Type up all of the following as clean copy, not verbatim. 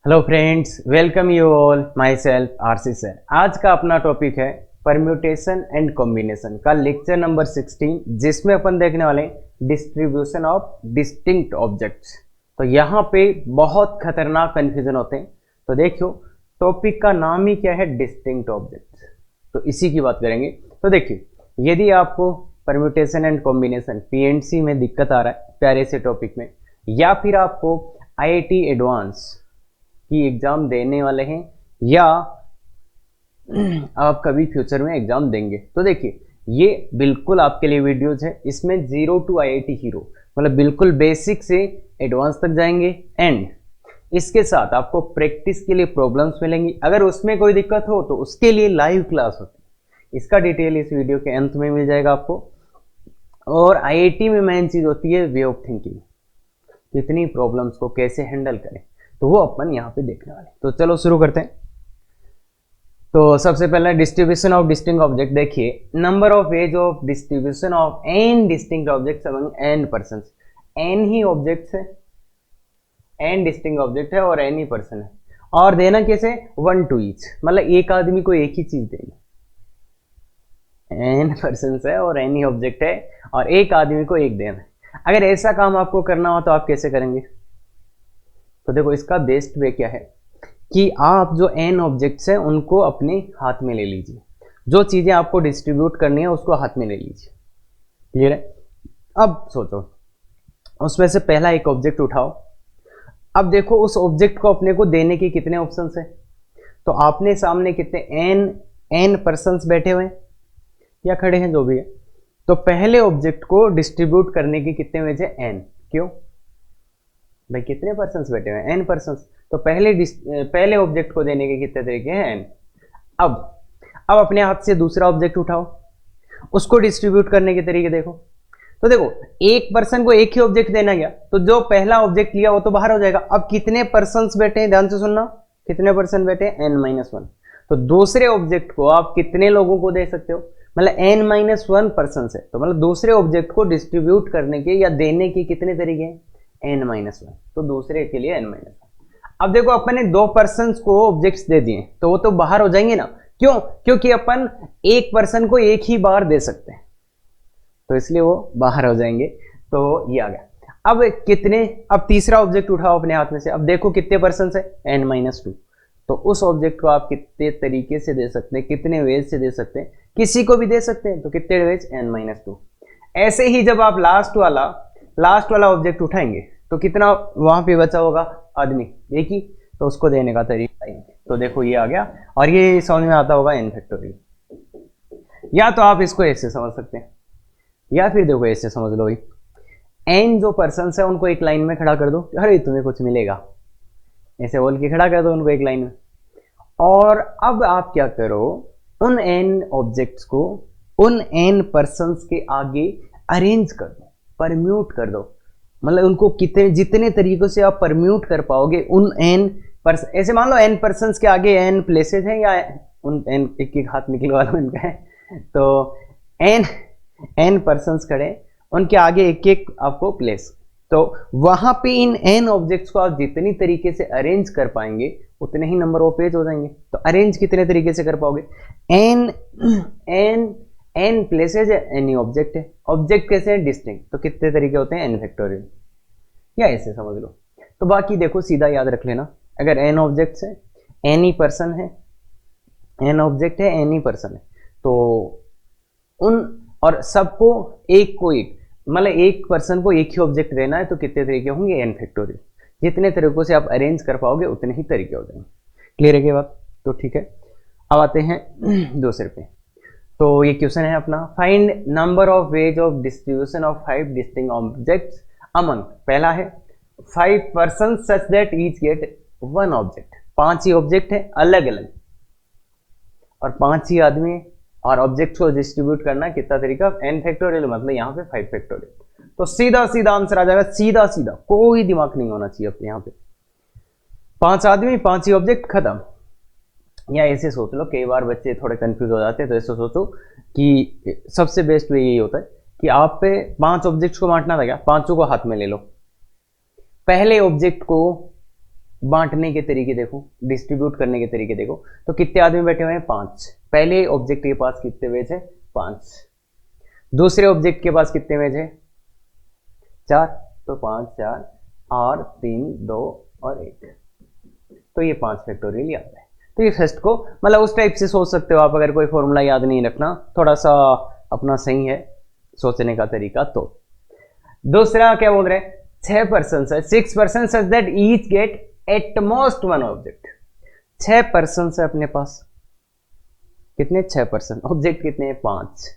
Hello friends, welcome you all. My self RC sir. आज का अपना टॉपिक है परम्यूटेशन एंड कॉम्बिनेशन का लेक्चर नंबर 16, जिसमें अपन देखने वाले डिस्ट्रीब्यूशन ऑफ डिस्टिंक्ट ऑब्जेक्ट्स। तो यहाँ पे बहुत खतरनाक कंफ्यूजन होते हैं। तो देखियो, टॉपिक का नाम ही क्या है, डिस्टिंक्ट ऑब्जेक्ट्स। तो इसी की बात करेंगे। तो देखिए, यदि आपको परम्यूटेशन एंड कॉम्बिनेशन पीएनसी में दिक्कत आ रहा है प्यारे से टॉपिक में, या फिर आपको आईआईटी एडवांस की एग्जाम देने वाले हैं, या आप कभी फ्यूचर में एग्जाम देंगे, तो देखिए ये बिल्कुल आपके लिए वीडियोज है। इसमें 0 टू आईआईटी हीरो, मतलब बिल्कुल बेसिक से एडवांस तक जाएंगे। एंड इसके साथ आपको प्रैक्टिस के लिए प्रॉब्लम्स मिलेंगी। अगर उसमें कोई दिक्कत हो तो उसके लिए लाइव क्लास होती है। इसका डिटेल इस वीडियो के अंत में मिल जाएगा आपको। और आईआईटी में मेन चीज होती है वे ऑफ थिंकिंग, कितनी प्रॉब्लम्स को कैसे हैंडल करें, तो वो अपन यहाँ पे देखने वाले। तो चलो शुरू करते हैं। तो सबसे पहले डिस्ट्रीब्यूशन ऑफ डिस्टिंक्ट ऑब्जेक्ट। देखिए, number of ways of distribution of n distinct objects among n persons. N ही ऑब्जेक्ट्स है, एन डिस्टिंक्ट ऑब्जेक्ट है और एन ही पर्सन है। और देना कैसे, 1 टू ईच, मतलब एक आदमी को एक ही चीज देनी। एन पर्सन है और एन ही ऑब्जेक्ट है और एक आदमी को एक देना है। अगर ऐसा काम आपको करना हो तो आप कैसे करेंगे? तो देखो, इसका बेस्ट वे क्या है कि आप जो एन ऑब्जेक्ट्स हैं उनको अपने हाथ में ले लीजिए। जो चीजें आपको डिस्ट्रीब्यूट करनी है उसको हाथ में ले लीजिए। क्लियर है? अब सोचो, उसमें से पहला एक ऑब्जेक्ट उठाओ। अब देखो, उस ऑब्जेक्ट को अपने को देने के कितने ऑप्शंस हैं। तो आपने सामने कितने एन पर्सन्स बैठे हुए हैं या खड़े हैं, जो भी है। तो पहले ऑब्जेक्ट को डिस्ट्रीब्यूट करने के कितने वेज है, एन। क्यों भाई, कितने पर्सन्स बैठे हुए हैं, एन पर्सन्स। तो पहले ऑब्जेक्ट को देने के कितने तरीके हैं, एन। अब अपने हाथ से दूसरा ऑब्जेक्ट उठाओ, उसको डिस्ट्रीब्यूट करने के तरीके देखो। तो देखो, एक पर्सन को एक ही ऑब्जेक्ट देना गया, तो जो पहला ऑब्जेक्ट लिया वो तो बाहर हो जाएगा। अब कितने पर्सन्स बैठे हैं, ध्यान से सुनना, कितने पर्सन बैठे हैं, n-1। तो दूसरे ऑब्जेक्ट को आप कितने लोगों को दे सकते हो, मतलब n-1 पर्सन है। तो मतलब दूसरे ऑब्जेक्ट को डिस्ट्रीब्यूट करने के या देने के कितने तरीके हैं, n-1। तो दूसरे के लिए n-1। अब देखो, अपन ने 2 पर्सन्स को ऑब्जेक्ट्स दे दिए, तो वो तो बाहर हो जाएंगे ना। क्यों? क्योंकि अपन एक पर्सन को एक ही बार दे सकते हैं, तो इसलिए वो बाहर हो जाएंगे। तो ये आ गया। अब तीसरा ऑब्जेक्ट उठाओ अपने हाथ में से। अब देखो कितने पर्सन्स है, n-2। तो उस ऑब्जेक्ट को आप कितने तरीके से दे सकते हैं, कितने वेज से दे सकते हैं, किसी को भी दे सकते हैं। तो कितने वेज, n-2। ऐसे ही जब आप लास्ट वाला ऑब्जेक्ट उठाएंगे तो कितना वहां पे बचा होगा, आदमी एक ही। तो उसको देने का तरीका है। तो देखो ये आ गया, और ये समझ में आता होगा n फैक्टोरियल। या तो आप इसको ऐसे समझ सकते हैं, या फिर देखो ऐसे समझ लो, n जो पर्सन है उनको एक लाइन में खड़ा कर दो, अरे तुम्हें कुछ मिलेगा, ऐसे बोल के खड़ा कर दो उनको एक लाइन में। और अब आप क्या करो, उन n ऑब्जेक्ट्स को उन n पर्सन्स के आगे अरेंज कर दो, परम्यूट कर दो। मतलब उनको जितने तरीकों से आप परम्यूट कर पाओगे उन ऐसे मान लो n पर्सन्स के आगे n प्लेसेस हैं, या उन n एक हाथ निकलवा लो इनका है, तो n पर्सन्स खड़े, उनके आगे एक एक आपको प्लेस। तो वहां पे इन n ऑब्जेक्ट्स को आप जितनी तरीके से अरेंज कर पाएंगे उतने ही नंबर ऑफ पेज हो जाएंगे। तो अरेंज कितने तरीके से कर पाओगे, n प्लेसेज है, n ही ऑब्जेक्ट है। ऑब्जेक्ट कैसे है, डिस्टिंक्ट, तो कितने तरीके होते हैं, n फैक्टोरियल, या ऐसे समझ लो। तो बाकी देखो, सीधा याद रख लेना, अगर n ऑब्जेक्ट्स है, n ही पर्सन है, n ऑब्जेक्ट है, n ही पर्सन है, तो उन और सबको एक को एक, मतलब एक पर्सन को एक ही ऑब्जेक्ट देना है, तो कितने तरीके होंगे, n फैक्टोरियल। जितने तरीकों से आप अरेंज कर पाओगे उतने ही तरीके हो जाएंगे। क्लियर है ये बात? तो ठीक है, अब आते हैं दूसरे पे। तो ये क्वेश्चन है अपना, find number of ways of distribution of 5 distinct objects among. पहला है 5 person such that each get 1 object. 5 ही ऑब्जेक्ट है अलग अलग, और 5 ही आदमी है, और ऑब्जेक्ट को डिस्ट्रीब्यूट करना कितना तरीका, n फैक्टोरियल, मतलब यहाँ पे 5 फैक्टोरियल। तो सीधा सीधा आंसर आ जाएगा, सीधा सीधा, कोई दिमाग नहीं होना चाहिए अपने यहाँ पे। 5 आदमी, 5 ही ऑब्जेक्ट, खत्म। या ऐसे सोच लो, कई बार बच्चे थोड़े कंफ्यूज हो जाते हैं, तो ऐसे सोचो कि सबसे बेस्ट वे यही होता है कि आप पे 5 ऑब्जेक्ट्स को बांटना था क्या, 5 को हाथ में ले लो। पहले ऑब्जेक्ट को बांटने के तरीके देखो, डिस्ट्रीब्यूट करने के तरीके देखो, तो कितने आदमी बैठे हुए हैं 5। पहले ऑब्जेक्ट के पास कितने हुए थे 5, दूसरे ऑब्जेक्ट के पास कितने हुए थे 4, तो 5 4 और 3 2 और 1, तो ये 5 फैक्टोरियल याद है। तो ये फर्स्ट को मतलब उस टाइप से सोच सकते हो आप, अगर कोई फॉर्मूला याद नहीं रखना, थोड़ा सा अपना सही है सोचने का तरीका। तो दूसरा क्या बोल रहे हैं, 6% है, 6% such that each get at most one object. 6% है अपने पास, कितने 6%, ऑब्जेक्ट कितने हैं 5,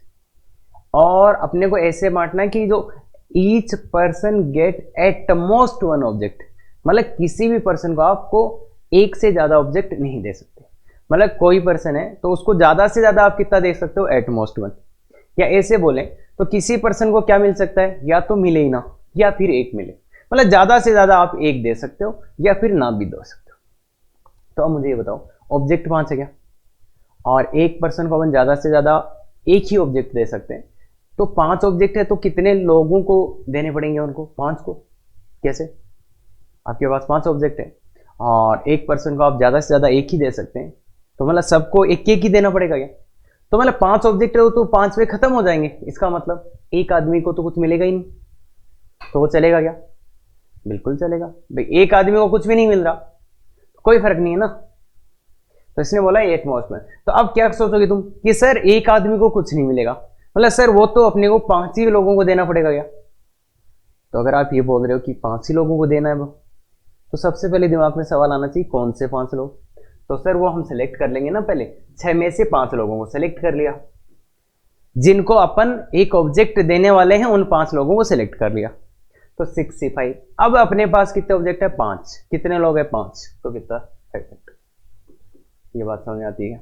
और अपने को ऐसे बांटना है कि जो each person get at most one object, मतलब किसी भी पर्सन को आपको एक से ज्यादा ऑब्जेक्ट नहीं दे सकते। मतलब कोई पर्सन है तो उसको ज्यादा से ज्यादा आप कितना दे सकते हो एट मोस्ट वन, या ऐसे बोले तो किसी पर्सन को क्या मिल सकता है, या तो मिले ही ना या फिर एक मिले, मतलब ज्यादा से ज्यादा आप एक दे सकते हो या फिर ना भी दे सकते हो। तो अब मुझे ये बताओ, ऑब्जेक्ट 5 है क्या, और एक पर्सन को अपन ज्यादा से ज्यादा एक ही ऑब्जेक्ट दे सकते हैं, तो 5 ऑब्जेक्ट है तो कितने लोगों को देने पड़ेंगे उनको 5 को, कैसे, आपके पास 5 ऑब्जेक्ट है और एक पर्सन को आप ज्यादा से ज्यादा एक ही दे सकते हैं, तो मतलब सबको एक एक ही देना पड़ेगा क्या, तो मतलब 5 ऑब्जेक्ट है तो 5 पे खत्म हो जाएंगे, इसका मतलब एक आदमी को तो कुछ मिलेगा ही नहीं, तो वो चलेगा क्या, बिल्कुल चलेगा भाई, एक आदमी को कुछ भी नहीं मिल रहा, कोई फर्क नहीं है ना, तो इसने बोला एट मोस्ट में। तो अब क्या सोचोगे तुम कि सर एक आदमी को कुछ नहीं मिलेगा, मतलब सर वो तो अपने को 5 ही लोगों को देना पड़ेगा क्या, तो अगर आप ये बोल रहे हो कि 5 ही लोगों को देना है वो, तो सबसे पहले दिमाग में सवाल आना चाहिए कौन से 5 लोग, तो सर वो हम सेलेक्ट कर लेंगे ना, पहले 6 में से 5 लोगों को सेलेक्ट कर लिया, जिनको अपन एक ऑब्जेक्ट देने वाले हैं उन 5 लोगों को सेलेक्ट कर लिया, तो 65। अब अपने पास कितने ऑब्जेक्ट है 5, कितने लोग हैं 5, तो कितना 5। ये बात समझ आती है।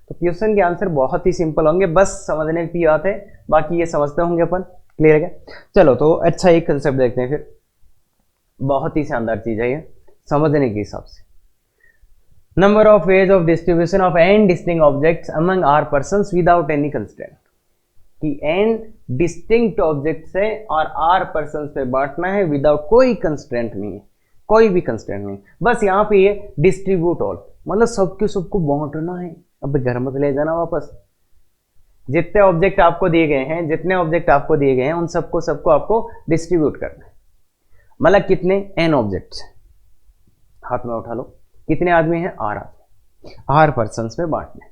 तो क्वेश्चन के आंसर बहुत ही सिंपल होंगे, बस समझने की बात है, बाकी ये समझते होंगे अपन, क्लियर है क्या। चलो तो अच्छा एक कंसेप्ट देखते हैं फिर, बहुत ही शानदार चीज है ये समझने के हिसाब से। Number of ways of distribution of n distinct objects among r persons without any constraint, कि n डिस्टिंक्ट ऑब्जेक्ट्स है और r पर्संस पे बांटना है विदाउट कोई कंस्ट्रेंट नहीं है, कोई भी कंस्ट्रेंट नहीं, बस यहाँ पे ये डिस्ट्रीब्यूट ऑल, मतलब सबके सबको बांटना है, अब घर मत ले जाना वापस, जितने ऑब्जेक्ट आपको दिए गए हैं, जितने ऑब्जेक्ट आपको दिए गए हैं उन सबको सबको आपको डिस्ट्रीब्यूट करना है, मतलब कितने n ऑब्जेक्ट्स, हाथ में उठा लो, कितने आदमी हैं r आदमी, r पर्संस में बांटना है,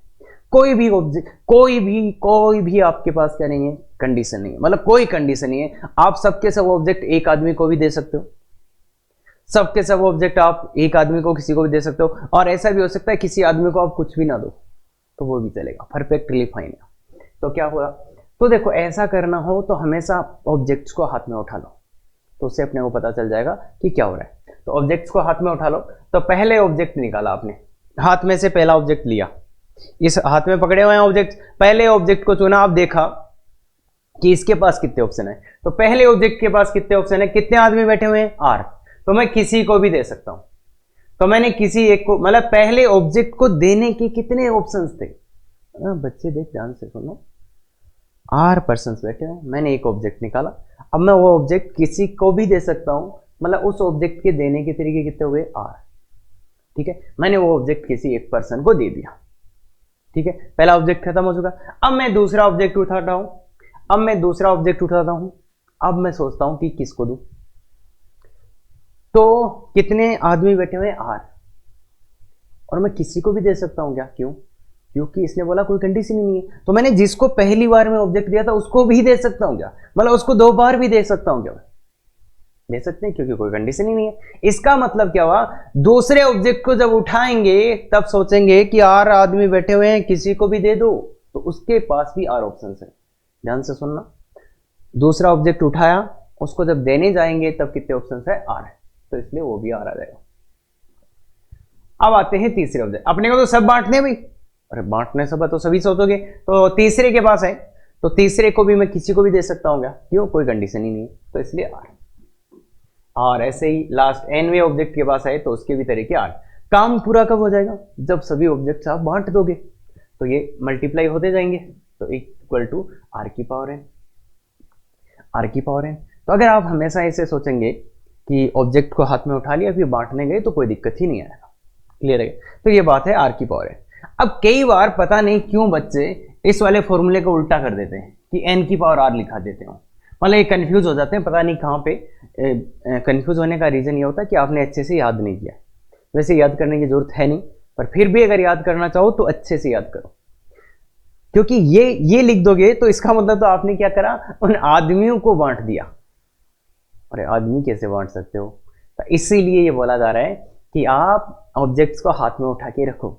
कोई भी ऑब्जेक्ट, कोई भी आपके पास क्या नहीं है, कंडीशन नहीं है, मतलब कोई कंडीशन नहीं है, आप सबके सब ऑब्जेक्ट एक आदमी को भी दे सकते हो, सबके सब ऑब्जेक्ट आप एक आदमी को किसी को भी दे सकते हो, और ऐसा भी हो सकता है किसी आदमी को आप कुछ भी ना दो तो वो भी चलेगा, परफेक्टली फाइन है। तो क्या हुआ, तो देखो ऐसा करना हो तो हमेशा ऑब्जेक्ट्स को हाथ में उठा लो, तो उससे अपने को पता चल जाएगा कि क्या हो रहा है। तो ऑब्जेक्ट्स को हाथ में उठा लो, तो पहले ऑब्जेक्ट निकाला आपने, हाथ में से पहला ऑब्जेक्ट लिया, इस हाथ में पकड़े हुए हैं ऑब्जेक्ट, पहले ऑब्जेक्ट को चुना, आप देखा कि इसके पास कितने ऑप्शन है, तो पहले ऑब्जेक्ट के पास कितने ऑप्शन है, कितने आदमी बैठे हुए हैं r, तो मैं किसी को भी दे सकता हूं, तो मैंने किसी एक को, मतलब पहले ऑब्जेक्ट को देने के कितने ऑप्शंस थे, बच्चे देख ध्यान से सुनो, r पर्संस बैठे हैं, मैंने एक ऑब्जेक्ट निकाला, अब मैं वो ऑब्जेक्ट किसी को भी दे सकता हूं, मतलब उस ऑब्जेक्ट के देने के तरीके कितने हुए r, ठीक है, मैंने वो ऑब्जेक्ट किसी एक पर्सन को दे दिया, ठीक है, पहला ऑब्जेक्ट खत्म हो चुका। अब मैं दूसरा ऑब्जेक्ट उठाता हूं, अब मैं सोचता हूं कि किसको दूं, तो कितने आदमी बैठे हुए r, और मैं किसी को भी दे सकता हूं क्या, क्यों, क्योंकि इसने बोला कोई कंडीशन ही नहीं है, तो मैंने जिसको पहली बार में ऑब्जेक्ट दिया था उसको भी दे सकता हूं क्या, मतलब उसको 2 बार भी दे सकता हूं क्या, दे सकते हैं क्योंकि कोई कंडीशन ही नहीं है। इसका मतलब क्या हुआ, दूसरे ऑब्जेक्ट को जब उठाएंगे तब सोचेंगे कि r आदमी बैठे हुए हैं, किसी को भी दे दो, तो उसके पास भी r ऑप्शन है, ध्यान से सुनना, दूसरा ऑब्जेक्ट उठाया, उसको जब देने जाएंगे तब कितने ऑप्शन है, r है, तो इसलिए वो भी r आ जाएगा। अब आते हैं तीसरे ऑब्जेक्ट, अपने को तो सब बांटने भाई, अरे बांटने सब तो सभी सोचोगे, तो तीसरे के पास है, तो तीसरे को भी मैं किसी को भी दे सकता हूँ क्या, क्यों, कोई कंडीशन ही नहीं है, तो इसलिए r, और ऐसे ही लास्ट nवें ऑब्जेक्ट के पास आए तो उसके भी तरीके 8। काम पूरा कब हो जाएगा, जब सभी ऑब्जेक्ट्स आप बांट दोगे, तो ये मल्टीप्लाई होते जाएंगे, तो इक्वल टू r की पावर n, r की पावर n। तो अगर आप हमेशा ऐसे सोचेंगे कि ऑब्जेक्ट को हाथ में उठा लिया फिर बांटने गए तो कोई दिक्कत ही नहीं आएगा। क्लियर है? तो ये बात है आर की पावर है। अब कई बार पता नहीं क्यों बच्चे इस वाले फॉर्मूले को उल्टा कर देते हैं कि एन की पावर आर लिखा देते हो, मतलब ये कंफ्यूज हो जाते हैं, पता नहीं कहाँ पे। कंफ्यूज होने का रीजन ये होता है कि आपने अच्छे से याद नहीं किया। वैसे याद करने की जरूरत है नहीं, पर फिर भी अगर याद करना चाहो तो अच्छे से याद करो, क्योंकि ये लिख दोगे तो इसका मतलब तो आपने क्या करा, उन आदमियों को बांट दिया। अरे आदमी कैसे बांट सकते हो? तो इसीलिए ये बोला जा रहा है कि आप ऑब्जेक्ट्स को हाथ में उठा के रखो,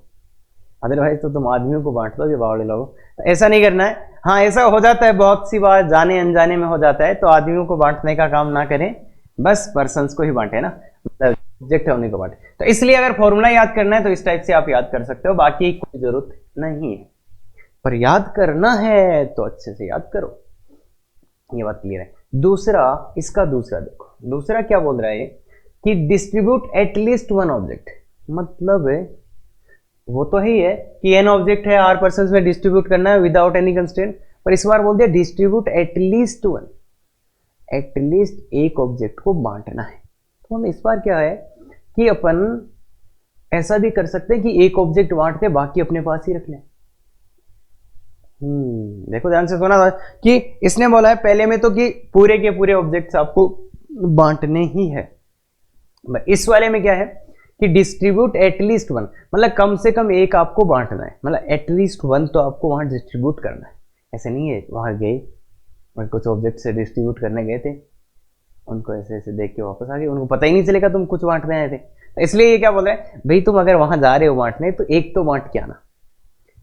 अदरवाइज तो तुम आदमियों को बांट दोगे बावड़े लोगों। तो ऐसा नहीं करना है। हाँ ऐसा हो जाता है, बहुत सी बार जाने अनजाने में हो जाता है, तो आदमियों को बांटने का काम ना करें, बस पर्सन्स को ही बांटे ना, मतलब ऑब्जेक्ट है उन्हीं को बांटे। तो इसलिए अगर फॉर्मूला याद करना है तो इस टाइप से आप याद कर सकते हो, बाकी कोई जरूरत नहीं है। पर याद करना है तो अच्छे से याद करो, ये बात क्लियर है। दूसरा, इसका दूसरा देखो, दूसरा क्या बोल रहा है कि डिस्ट्रीब्यूट एटलीस्ट वन ऑब्जेक्ट, मतलब वो तो ही है कि एन ऑब्जेक्ट है, आर पर्सन्स में डिस्ट्रीब्यूट करना है विदाउट एनी कंस्ट्रेंट, पर इस बार बोल दिया डिस्ट्रीब्यूट एटलीस्ट वन, एटलीस्ट एक ऑब्जेक्ट को बांटना है। तो हम इस बार क्या है कि अपन ऐसा भी कर सकते हैं कि एक ऑब्जेक्ट बांट के बाकी अपने पास ही रख लें। देखो ध्यान से सुना था कि इसने बोला है पहले में तो कि पूरे के पूरे ऑब्जेक्ट्स आपको बांटने ही है। इस वाले में क्या है कि डिस्ट्रीब्यूट एटलीस्ट वन, मतलब कम से कम एक आपको बांटना है, मतलब एटलीस्ट वन तो आपको वहां डिस्ट्रीब्यूट करना है। ऐसे नहीं है वहां गए और कुछ ऑब्जेक्ट से डिस्ट्रीब्यूट करने गए थे, उनको ऐसे ऐसे देख के वापस आ गए, उनको पता ही नहीं चलेगा तुम कुछ बांटने आए थे। तो इसलिए ये क्या बोल रहे हैं, भाई तुम अगर वहां जा रहे हो बांटने तो एक तो बांट के आना,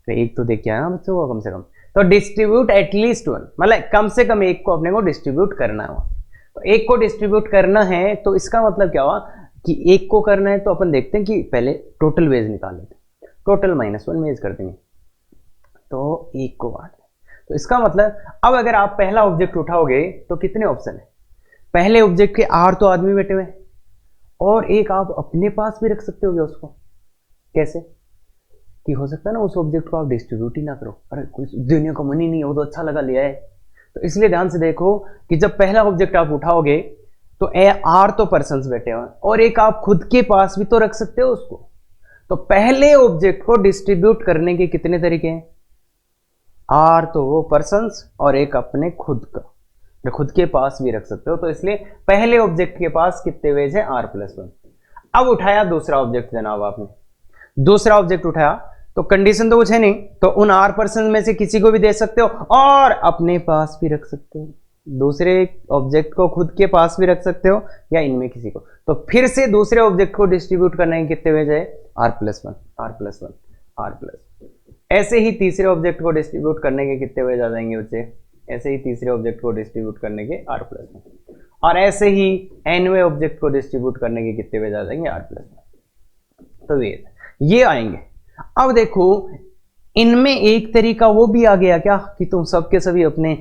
तो एक तो देख के आना बच्चों को कम से कम। तो डिस्ट्रीब्यूट एटलीस्ट वन, मतलब कम से कम एक को अपने को डिस्ट्रीब्यूट करना है। तो एक को डिस्ट्रीब्यूट करना है तो इसका मतलब क्या हुआ कि एक को करना है तो अपन देखते हैं कि पहले टोटल वेज निकाल लेते हैं, टोटल -1 वेज कर देंगे, तो एक को बांट। तो इसका मतलब अब अगर आप पहला ऑब्जेक्ट उठाओगे तो कितने ऑप्शन है, पहले ऑब्जेक्ट के आर तो आदमी बैठे हुए और एक आप अपने पास भी रख सकते हो उसको। कैसे कि हो सकता है ना उस ऑब्जेक्ट को आप डिस्ट्रीब्यूट ही ना करो, अरे कुछ देने का मन ही नहीं है, वो तो अच्छा लगा लिया है। तो इसलिए ध्यान से देखो कि जब पहला ऑब्जेक्ट आप उठाओगे तो आर तो पर्सन्स बैठे हुए और एक आप खुद के पास भी तो रख सकते हो उसको। तो पहले ऑब्जेक्ट को डिस्ट्रीब्यूट करने के कितने तरीके हैं, आर तो वो पर्सन्स और एक अपने खुद का, खुद के पास भी रख सकते हो। तो इसलिए पहले ऑब्जेक्ट के पास कितने वेज है, r+1। अब उठाया दूसरा ऑब्जेक्ट जनाब, आपने दूसरा ऑब्जेक्ट उठाया तो कंडीशन तो कुछ है नहीं, तो उन आर पर्सन में से किसी को भी दे सकते हो और अपने पास भी रख सकते हो, दूसरे ऑब्जेक्ट को खुद के पास भी रख सकते हो या इनमें किसी को। तो फिर से दूसरे ऑब्जेक्ट को डिस्ट्रीब्यूट करने के कितने वेज है, r+1 r+1 r+1। ऐसे ही तीसरे ऑब्जेक्ट को डिस्ट्रीब्यूट करने के कितने वेज आ जाएंगे बच्चे, ऐसे ही तीसरे ऑब्जेक्ट को डिस्ट्रीब्यूट करने के r+1, और ऐसे ही nवें ऑब्जेक्ट को डिस्ट्रीब्यूट करने के कितने वेज आ जाएंगे, r+1। तो ये आएंगे। अब देखो इनमें एक तरीका वो भी आ गया क्या कि तुम सबके सभी अपने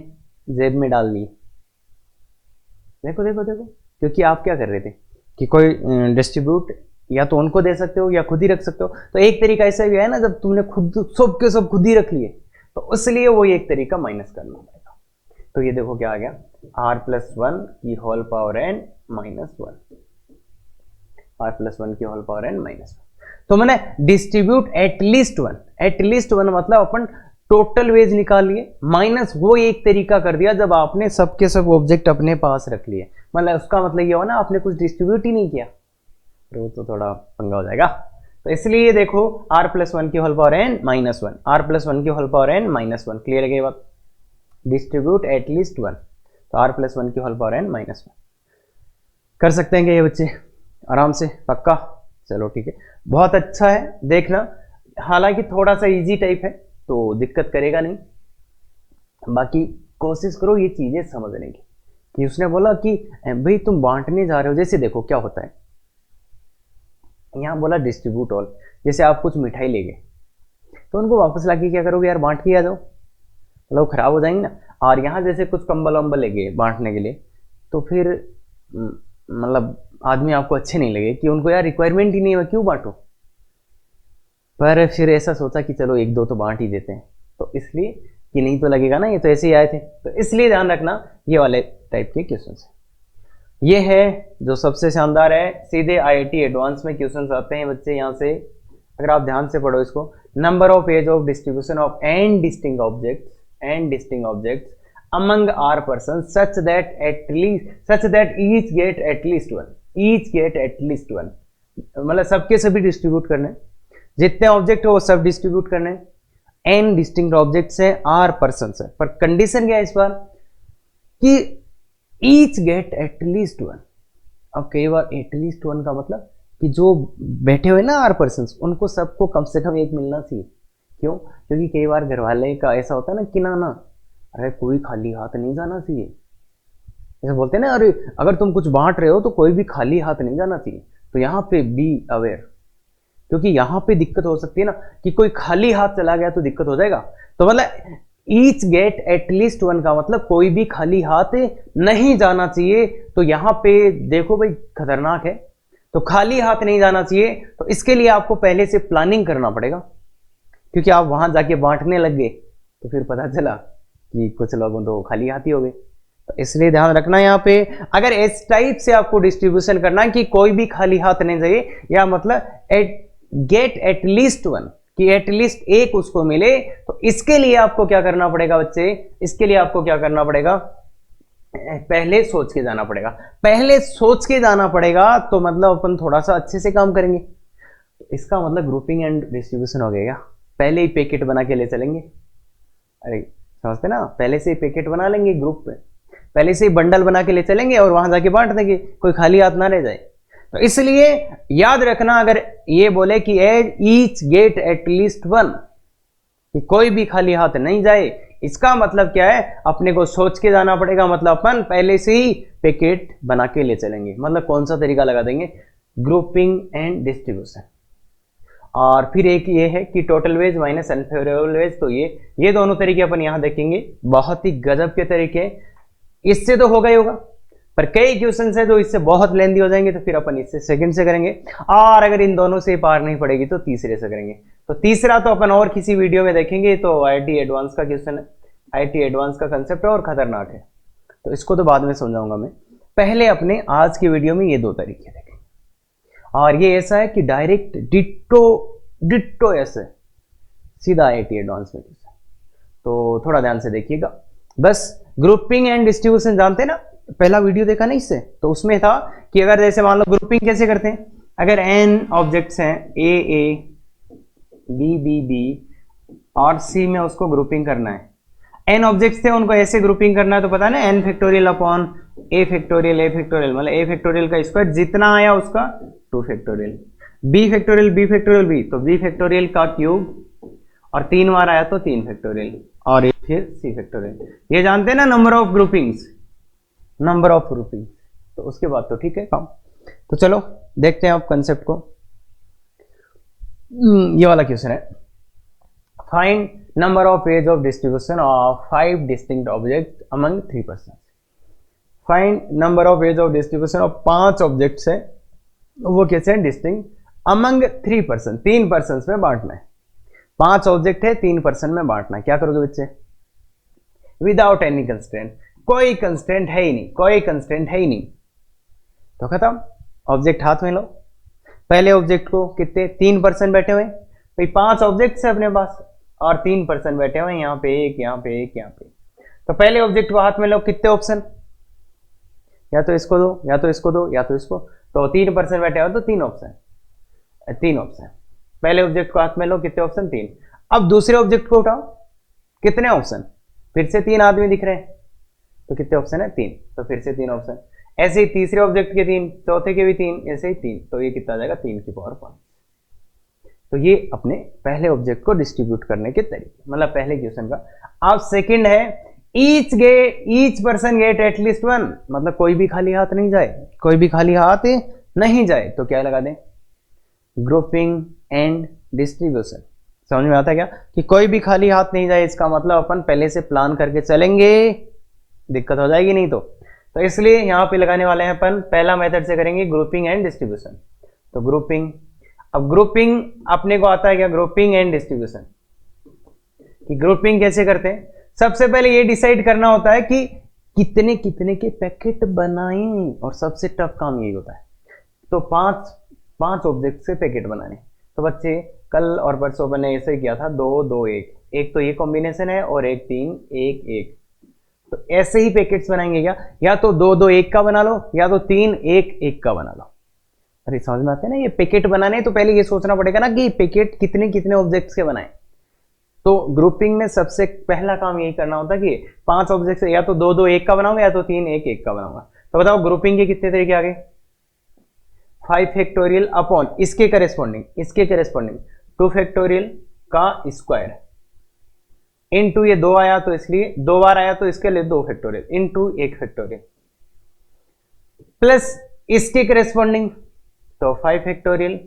जेब में डाल लिए। देखो देखो देखो, क्योंकि आप क्या कर रहे थे कि कोई डिस्ट्रीब्यूट या तो उनको दे सकते हो या खुद ही रख सकते हो। तो एक तरीका ऐसा भी है ना, जब तुमने खुद सबके सब खुद ही रख लिए तो इसलिए वो एक तरीका माइनस करना पड़ेगा। तो ये देखो क्या आ गया, r+1 की होल पावर n -1, r+1 की होल पावर n -1। तो मैंने डिस्ट्रीब्यूट एटलीस्ट वन मतलब अपन टोटल वेज निकाल लिए, माइनस वो एक तरीका कर दिया जब आपने सबके सब ऑब्जेक्ट अपने पास रख लिए, मतलब उसका मतलब ये हो ना आपने कुछ डिस्ट्रीब्यूट ही नहीं किया, तो थोड़ा पंगा हो जाएगा। तो इसलिए देखो r+1 की होल पावर n -1, r+1 की होल पावर n -1, क्लियर है ये बात। डिस्ट्रीब्यूट एटलीस्ट वन, तो r+1 की होल पावर n -1 कर सकते हैं क्या ये बच्चे आराम से, पक्का। चलो ठीक है, बहुत अच्छा है देखना, हालांकि थोड़ा सा इजी टाइप है तो दिक्कत करेगा नहीं, बाकी कोशिश करो ये चीजें समझने की। कि उसने बोला कि भाई तुम बांटने जा रहे हो, जैसे देखो क्या होता है, यहां बोला डिस्ट्रीब्यूट ऑल, जैसे आप कुछ मिठाई ले गए तो उनको वापस लाके क्या करोगे यार, बांट के आ जाओ, मतलब खराब हो जाएंगे ना। और यहाँ जैसे कुछ कंबल वंबल ले गए बांटने के लिए, तो फिर मतलब आदमी आपको अच्छे नहीं लगे कि उनको यार रिक्वायरमेंट ही नहीं है, क्यों बांटो। पर फिर ऐसा सोचा कि चलो एक दो तो बांट ही देते हैं, तो इसलिए कि नहीं तो लगेगा ना ये तो ऐसे ही आए थे। तो इसलिए ध्यान रखना ये वाले टाइप के क्वेश्चन है। ये है जो सबसे शानदार है, सीधे आईआईटी एडवांस में क्वेश्चंस आते हैं बच्चे यहाँ से, अगर आप ध्यान से पढ़ो इसको। Number of ways of distribution of n distinct objects among r persons such that each get at least one, मतलब सबके सभी डिस्ट्रीब्यूट करने, जितने ऑब्जेक्ट हो वो सब डिस्ट्रीब्यूट करने, एन डिस्टिंक्ट ऑब्जेक्ट्स है, आर पर्सन्स है, पर कंडीशन क्या है इस बार कि ईच गेट एटलीस्ट वन। अब कई बार एटलीस्ट वन का मतलब कि जो बैठे हुए ना आर पर्सन्स, उनको सबको कम से कम एक मिलना चाहिए। क्यों? क्योंकि कई बार घर वाले का ऐसा होता है ना कि ना अरे कोई खाली हाथ नहीं जाना चाहिए, जैसे बोलते हैं ना, अरे अगर तुम कुछ बांट रहे हो तो कोई भी खाली हाथ नहीं जाना चाहिए। तो यहाँ पे बी अवेयर, क्योंकि यहाँ पे दिक्कत हो सकती है ना कि कोई खाली हाथ चला गया तो दिक्कत हो जाएगा। तो मतलब ईच गेट एटलीस्ट वन का मतलब कोई भी खाली हाथ नहीं जाना चाहिए। तो यहाँ पे देखो भाई खतरनाक है, तो खाली हाथ नहीं जाना चाहिए। तो इसके लिए आपको पहले से प्लानिंग करना पड़ेगा, क्योंकि आप वहां जाके बांटने लग गए तो फिर पता चला कि कुछ लोगों तो खाली हाथ ही हो गए। तो इसलिए ध्यान रखना यहाँ पे, अगर इस टाइप से आपको डिस्ट्रीब्यूशन करना है कि कोई भी खाली हाथ नहीं चाहिए, या मतलब गेट एटलीस्ट वन, कि एटलीस्ट एक उसको मिले, तो इसके लिए आपको क्या करना पड़ेगा बच्चे, इसके लिए आपको क्या करना पड़ेगा, पहले सोच के जाना पड़ेगा। तो मतलब अपन थोड़ा सा अच्छे से काम करेंगे। इसका मतलब ग्रुपिंग एंड डिस्ट्रीब्यूशन हो गया, पहले ही पैकेट बना के ले चलेंगे। अरे समझते ना, पहले से ही पैकेट बना लेंगे ग्रुप पे, पहले से ही बंडल बना के ले चलेंगे और वहां जाके बांट देंगे, कोई खाली हाथ ना रह जाए। तो इसलिए याद रखना, अगर ये बोले कि ईच गेट एटलीस्ट वन, कि कोई भी खाली हाथ नहीं जाए, इसका मतलब क्या है, अपने को सोच के जाना पड़ेगा। मतलब अपन पहले से ही पैकेट बना के ले चलेंगे। मतलब कौन सा तरीका लगा देंगे, ग्रुपिंग एंड डिस्ट्रीब्यूशन। और फिर एक ये है कि total ways minus unfavourable ways. तो ये दोनों तरीके अपन यहां देखेंगे, बहुत ही गजब के तरीके। इससे तो होगा ही होगा, पर कई क्वेश्चन है जो इससे बहुत लेंदी हो जाएंगे, तो फिर अपन इससे सेकंड से करेंगे। और अगर इन दोनों से पार नहीं पड़ेगी तो तीसरे से करेंगे। तो तीसरा तो अपन और किसी वीडियो में देखेंगे। तो आईआईटी एडवांस का क्वेश्चन है, आईआईटी एडवांस का कंसेप्ट है और खतरनाक है, तो इसको तो बाद में समझाऊंगा मैं। पहले अपने आज की वीडियो में ये दो तरीके देखेंगे। और ये ऐसा है कि डायरेक्ट डिट्टो ऐसे सीधा आईआईटी एडवांस में क्वेश्चन, तो थोड़ा ध्यान से देखिएगा। बस ग्रुपिंग एंड डिस्ट्रीब्यूशन जानते हैं ना, पहला वीडियो देखा ना इससे, तो उसमें था कि अगर जैसे मान लो ग्रुपिंग कैसे करते हैं, अगर एन ऑब्जेक्ट्स हैं ए बी और सी में उसको ग्रुपिंग करना है। एन ऑब्जेक्ट्स थे, उनको ऐसे ग्रुपिंग करना है, तो पता है ना, एन फैक्टोरियल अपॉन ए फैक्टोरियल, मतलब ए फैक्टोरियल का स्क्वायर जितना आया उसका 2 फैक्टोरियल, बी फैक्टोरियल बी, तो बी फैक्टोरियल का क्यूब, और 3 बार आया तो 3 फैक्टोरियल, और फिर सी फैक्टोरियल। ये जानते हैं ना नंबर ऑफ ग्रुपिंग्स, तो उसके बाद तो ठीक है काम। तो चलो देखते हैं आप कंसेप्ट को। ये वाला क्वेश्चन है, find number of ways of distribution of 5 distinct object among 3 person. Find number of ways of distribution of 5 objects है, वो कैसे हैं, डिस्टिंक्ट अमंग 3 पर्सन, 3 पर्सन में बांटना है। 5 ऑब्जेक्ट है, 3 पर्सन में बांटना है। क्या करोगे बच्चे, विदाउट एनी कंस्ट्रेंट, कोई कंस्ट्रेंट है ही नहीं, तो खत्म। ऑब्जेक्ट हाथ में लो, पहले ऑब्जेक्ट को कितने 3 पर्सन बैठे हुए, भाई 5 ऑब्जेक्ट है अपने पास और 3 पर्सन बैठे हुए, यहाँ पे एक, यहाँ पे एक, यहाँ पे। तो पहले ऑब्जेक्ट को हाथ में लो, कितने ऑप्शन, या तो इसको दो, या तो इसको दो, या तो इसको। तो 3 पर्सन बैठे हुए तो 3 ऑप्शन। पहले ऑब्जेक्ट को हाथ में लो, कितने ऑप्शन, 3। अब दूसरे ऑब्जेक्ट को उठाओ, कितने ऑप्शन, फिर से 3 आदमी दिख रहे हैं, तो कितने ऑप्शन है, 3, तो फिर से 3 ऑप्शन। ऐसे ही तीसरे ऑब्जेक्ट के 3, चौथे के भी 3, ऐसे ही 3, तो ये कितना आ जाएगा, 3 की पावर 5। तो ये अपने पहले ऑब्जेक्ट को डिस्ट्रीब्यूट करने के तरीके, मतलब पहले क्वेश्चन का। अब सेकंड है, each person get at least one, मतलब कोई भी खाली हाथ नहीं जाए, तो क्या लगा दें, ग्रुपिंग एंड डिस्ट्रीब्यूशन। समझ में आता है क्या, कि कोई भी खाली हाथ नहीं जाए, इसका मतलब अपन पहले से प्लान करके चलेंगे, दिक्कत हो जाएगी नहीं तो इसलिए यहां पे लगाने वाले हैं अपन, पहला मेथड से करेंगे ग्रुपिंग एंड डिस्ट्रीब्यूशन। तो ग्रुपिंग, अब ग्रुपिंग अपने को आता है क्या, ग्रुपिंग एंड डिस्ट्रीब्यूशन, कि ग्रुपिंग कैसे करते हैं। सबसे पहले ये डिसाइड करना होता है कि कितने कितने के पैकेट बनाएं, और सबसे टफ काम यही होता है। तो पांच ऑब्जेक्ट से पैकेट बनाने। तो बच्चे कल और परसों मैंने ऐसे किया था, 2 2 1, एक तो ये कॉम्बिनेशन है और एक 3 1 1। तो ऐसे ही पैकेट्स बनाएंगे क्या, या तो 2 2 1 का बना लो, या तो 3 1 1 का बना लो। अरे समझ में आता है ना, ये पैकेट बनाने तो पहले ये सोचना पड़ेगा ना कि पैकेट कितने कितने ऑब्जेक्ट्स के बनाए। तो ग्रुपिंग में सबसे पहला काम यही करना होता है कि 5 ऑब्जेक्ट से या तो 2 2 1 का बनाऊंगा, या तो 3 1 1 का बनाऊंगा। तो बताओ ग्रुपिंग के कितने तरीके आ गए, 5 फैक्टोरियल अपॉन इसके करेस्पॉन्डिंग 2 फैक्टोरियल का स्क्वायर इनटू ये 2 आया तो इसलिए 2 बार आया तो इसके लिए 2 फैक्टोरियल इनटू 1 फैक्टोरियल प्लस इसके करेस्पॉन्डिंग तो 5 factorial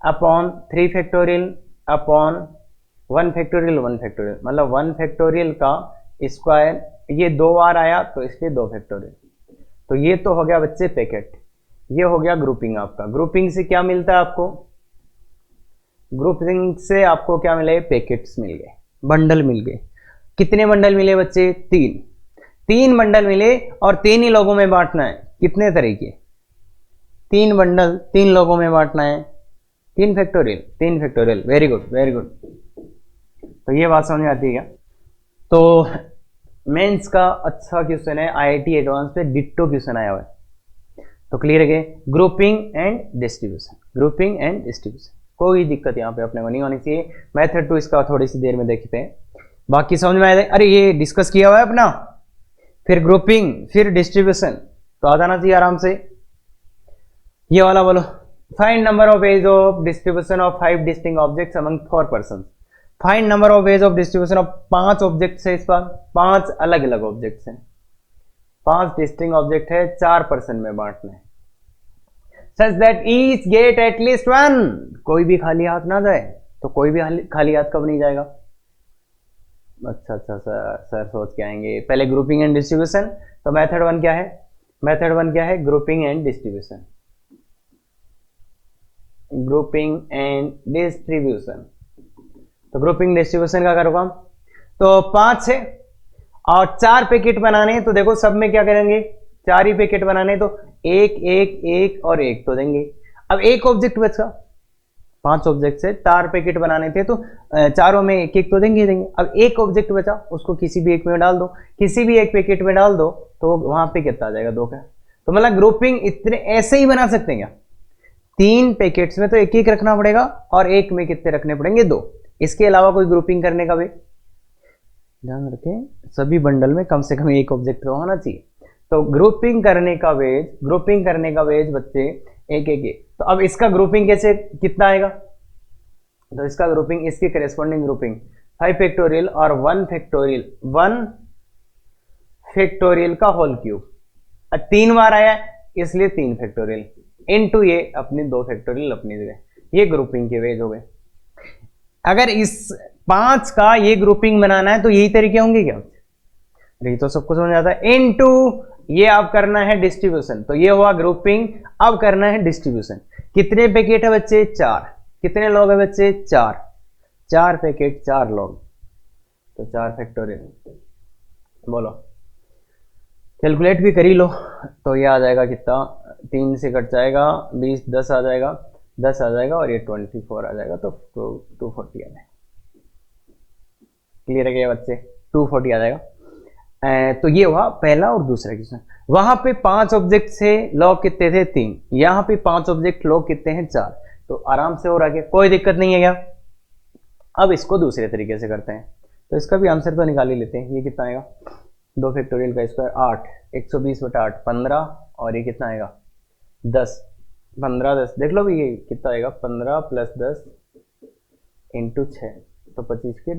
upon 3 factorial upon 1 factorial मतलब 1 फैक्टोरियल का स्क्वायर, ये 2 बार आया तो इसलिए 2 फैक्टोरियल। तो ये तो हो गया बच्चे पैकेट, ये हो गया ग्रुपिंग आपका। ग्रुपिंग से क्या मिलता है आपको, ग्रुपिंग से आपको क्या मिले, पैकेट्स मिल गए, बंडल मिल गए। कितने बंडल मिले बच्चे, 3 बंडल मिले, और 3 ही लोगों में बांटना है। कितने तरीके, 3 बंडल 3 लोगों में बांटना है, 3 फैक्टोरियल। Very good. तो ये बात समझ में आती है क्या। तो मेंस का अच्छा क्वेश्चन है, आईआईटी एडवांस पे डिट्टो क्वेश्चन आया हुआ है। तो क्लियर है, ग्रुपिंग एंड डिस्ट्रीब्यूशन। कोई दिक्कत यहाँ पे अपने को नहीं होनी चाहिए। मेथड 2 इसका थोड़ी सी देर में देखते हैं, बाकी समझ में आया। अरे ये डिस्कस किया हुआ है अपना, फिर ग्रुपिंग फिर डिस्ट्रीब्यूशन, तो आ जाना चाहिए आराम से। ये वाला बोलो, find number of ways of distribution of 5 distinct objects among 4 person. Find number of ways of distribution of 5 objects है, इस बार 5 अलग अलग ऑब्जेक्ट्स हैं, 5 डिस्टिंक्ट ऑब्जेक्ट है, 4 पर्सन में बांटना है। सच दैट ईच गेट एटलीस्ट 1, कोई भी खाली हाथ ना जाए। तो कोई भी खाली हाथ कब नहीं जाएगा, अच्छा सर सोच के आएंगे। पहले ग्रुपिंग एंड डिस्ट्रीब्यूशन, तो मेथड 1 क्या है, ग्रुपिंग एंड डिस्ट्रीब्यूशन। तो ग्रुपिंग डिस्ट्रीब्यूशन का करो काम। तो 5 है और 4 पैकेट बनाने हैं, तो देखो सब में क्या करेंगे, 4 ही पैकेट बनाने, तो 1 1 1 और 1 तो देंगे। अब एक ऑब्जेक्ट बचा, 5 ऑब्जेक्ट से 4 पैकेट बनाने थे, तो चारों में 1 1 तो देंगे। अब एक ऑब्जेक्ट बचा, उसको किसी भी एक में डाल दो, किसी भी एक पैकेट में डाल दो, तो वहां पे कितना आ जाएगा, 2 का। तो मतलब ग्रुपिंग इतने ऐसे ही बना सकते हैं क्या, 3 पैकेट्स में तो 1 1 रखना पड़ेगा, और एक में कितने रखने पड़ेंगे, 2। इसके अलावा कोई ग्रुपिंग करने का भी ध्यान रखें, सभी बंडल में कम से कम एक ऑब्जेक्ट तो होना चाहिए। तो ग्रुपिंग करने का वेज बच्चे 1 1 1। तो अब इसका ग्रुपिंग कैसे, कितना आएगा, तो इसका ग्रुपिंग इसके करेस्पॉन्डिंग ग्रुपिंग 5 फैक्टोरियल और 1 फैक्टोरियल का होल क्यूब। 3 बार आया इसलिए 3 फैक्टोरियल इनटू ये अपनी 2 फैक्टोरियल अपनी जगह। ये ग्रुपिंग के वेज हो गए। अगर इस 5 का ये ग्रुपिंग बनाना है तो यही तरीके होंगे क्या, ये तो सबको समझ आता है। इनटू ये अब करना है डिस्ट्रीब्यूशन, तो ये हुआ ग्रुपिंग, अब करना है डिस्ट्रीब्यूशन। कितने पैकेट है बच्चे, 4। कितने लोग हैं बच्चे, 4 पैकेट 4 लोग, तो 4 फैक्टोरियल। बोलो कैलकुलेट भी कर ही लो, तो ये आ जाएगा कितना, 3 से कट जाएगा 20, 10 आ जाएगा और ये 24 आ जाएगा, तो 240 आ जाएगा। क्लियर है क्या बच्चे, 240 आ जाएगा। तो ये हुआ पहला और दूसरा क्वेश्चन। वहां पे 5 ऑब्जेक्ट से लॉग कितने थे, 3। यहां पे 5 ऑब्जेक्ट लॉग कितने हैं, 4। तो आराम से हो रहा है, कोई दिक्कत नहीं है क्या। अब इसको दूसरे तरीके से करते हैं, तो इसका भी आंसर तो निकाल ही लेते हैं। ये कितना आएगा, 2 फैक्टोरियल का स्क्वायर 8, 120/8 15, और ये कितना आएगा 10, 15 10 देख लो भी, ये कितना आएगा 15 + 10 × 6, तो 25 के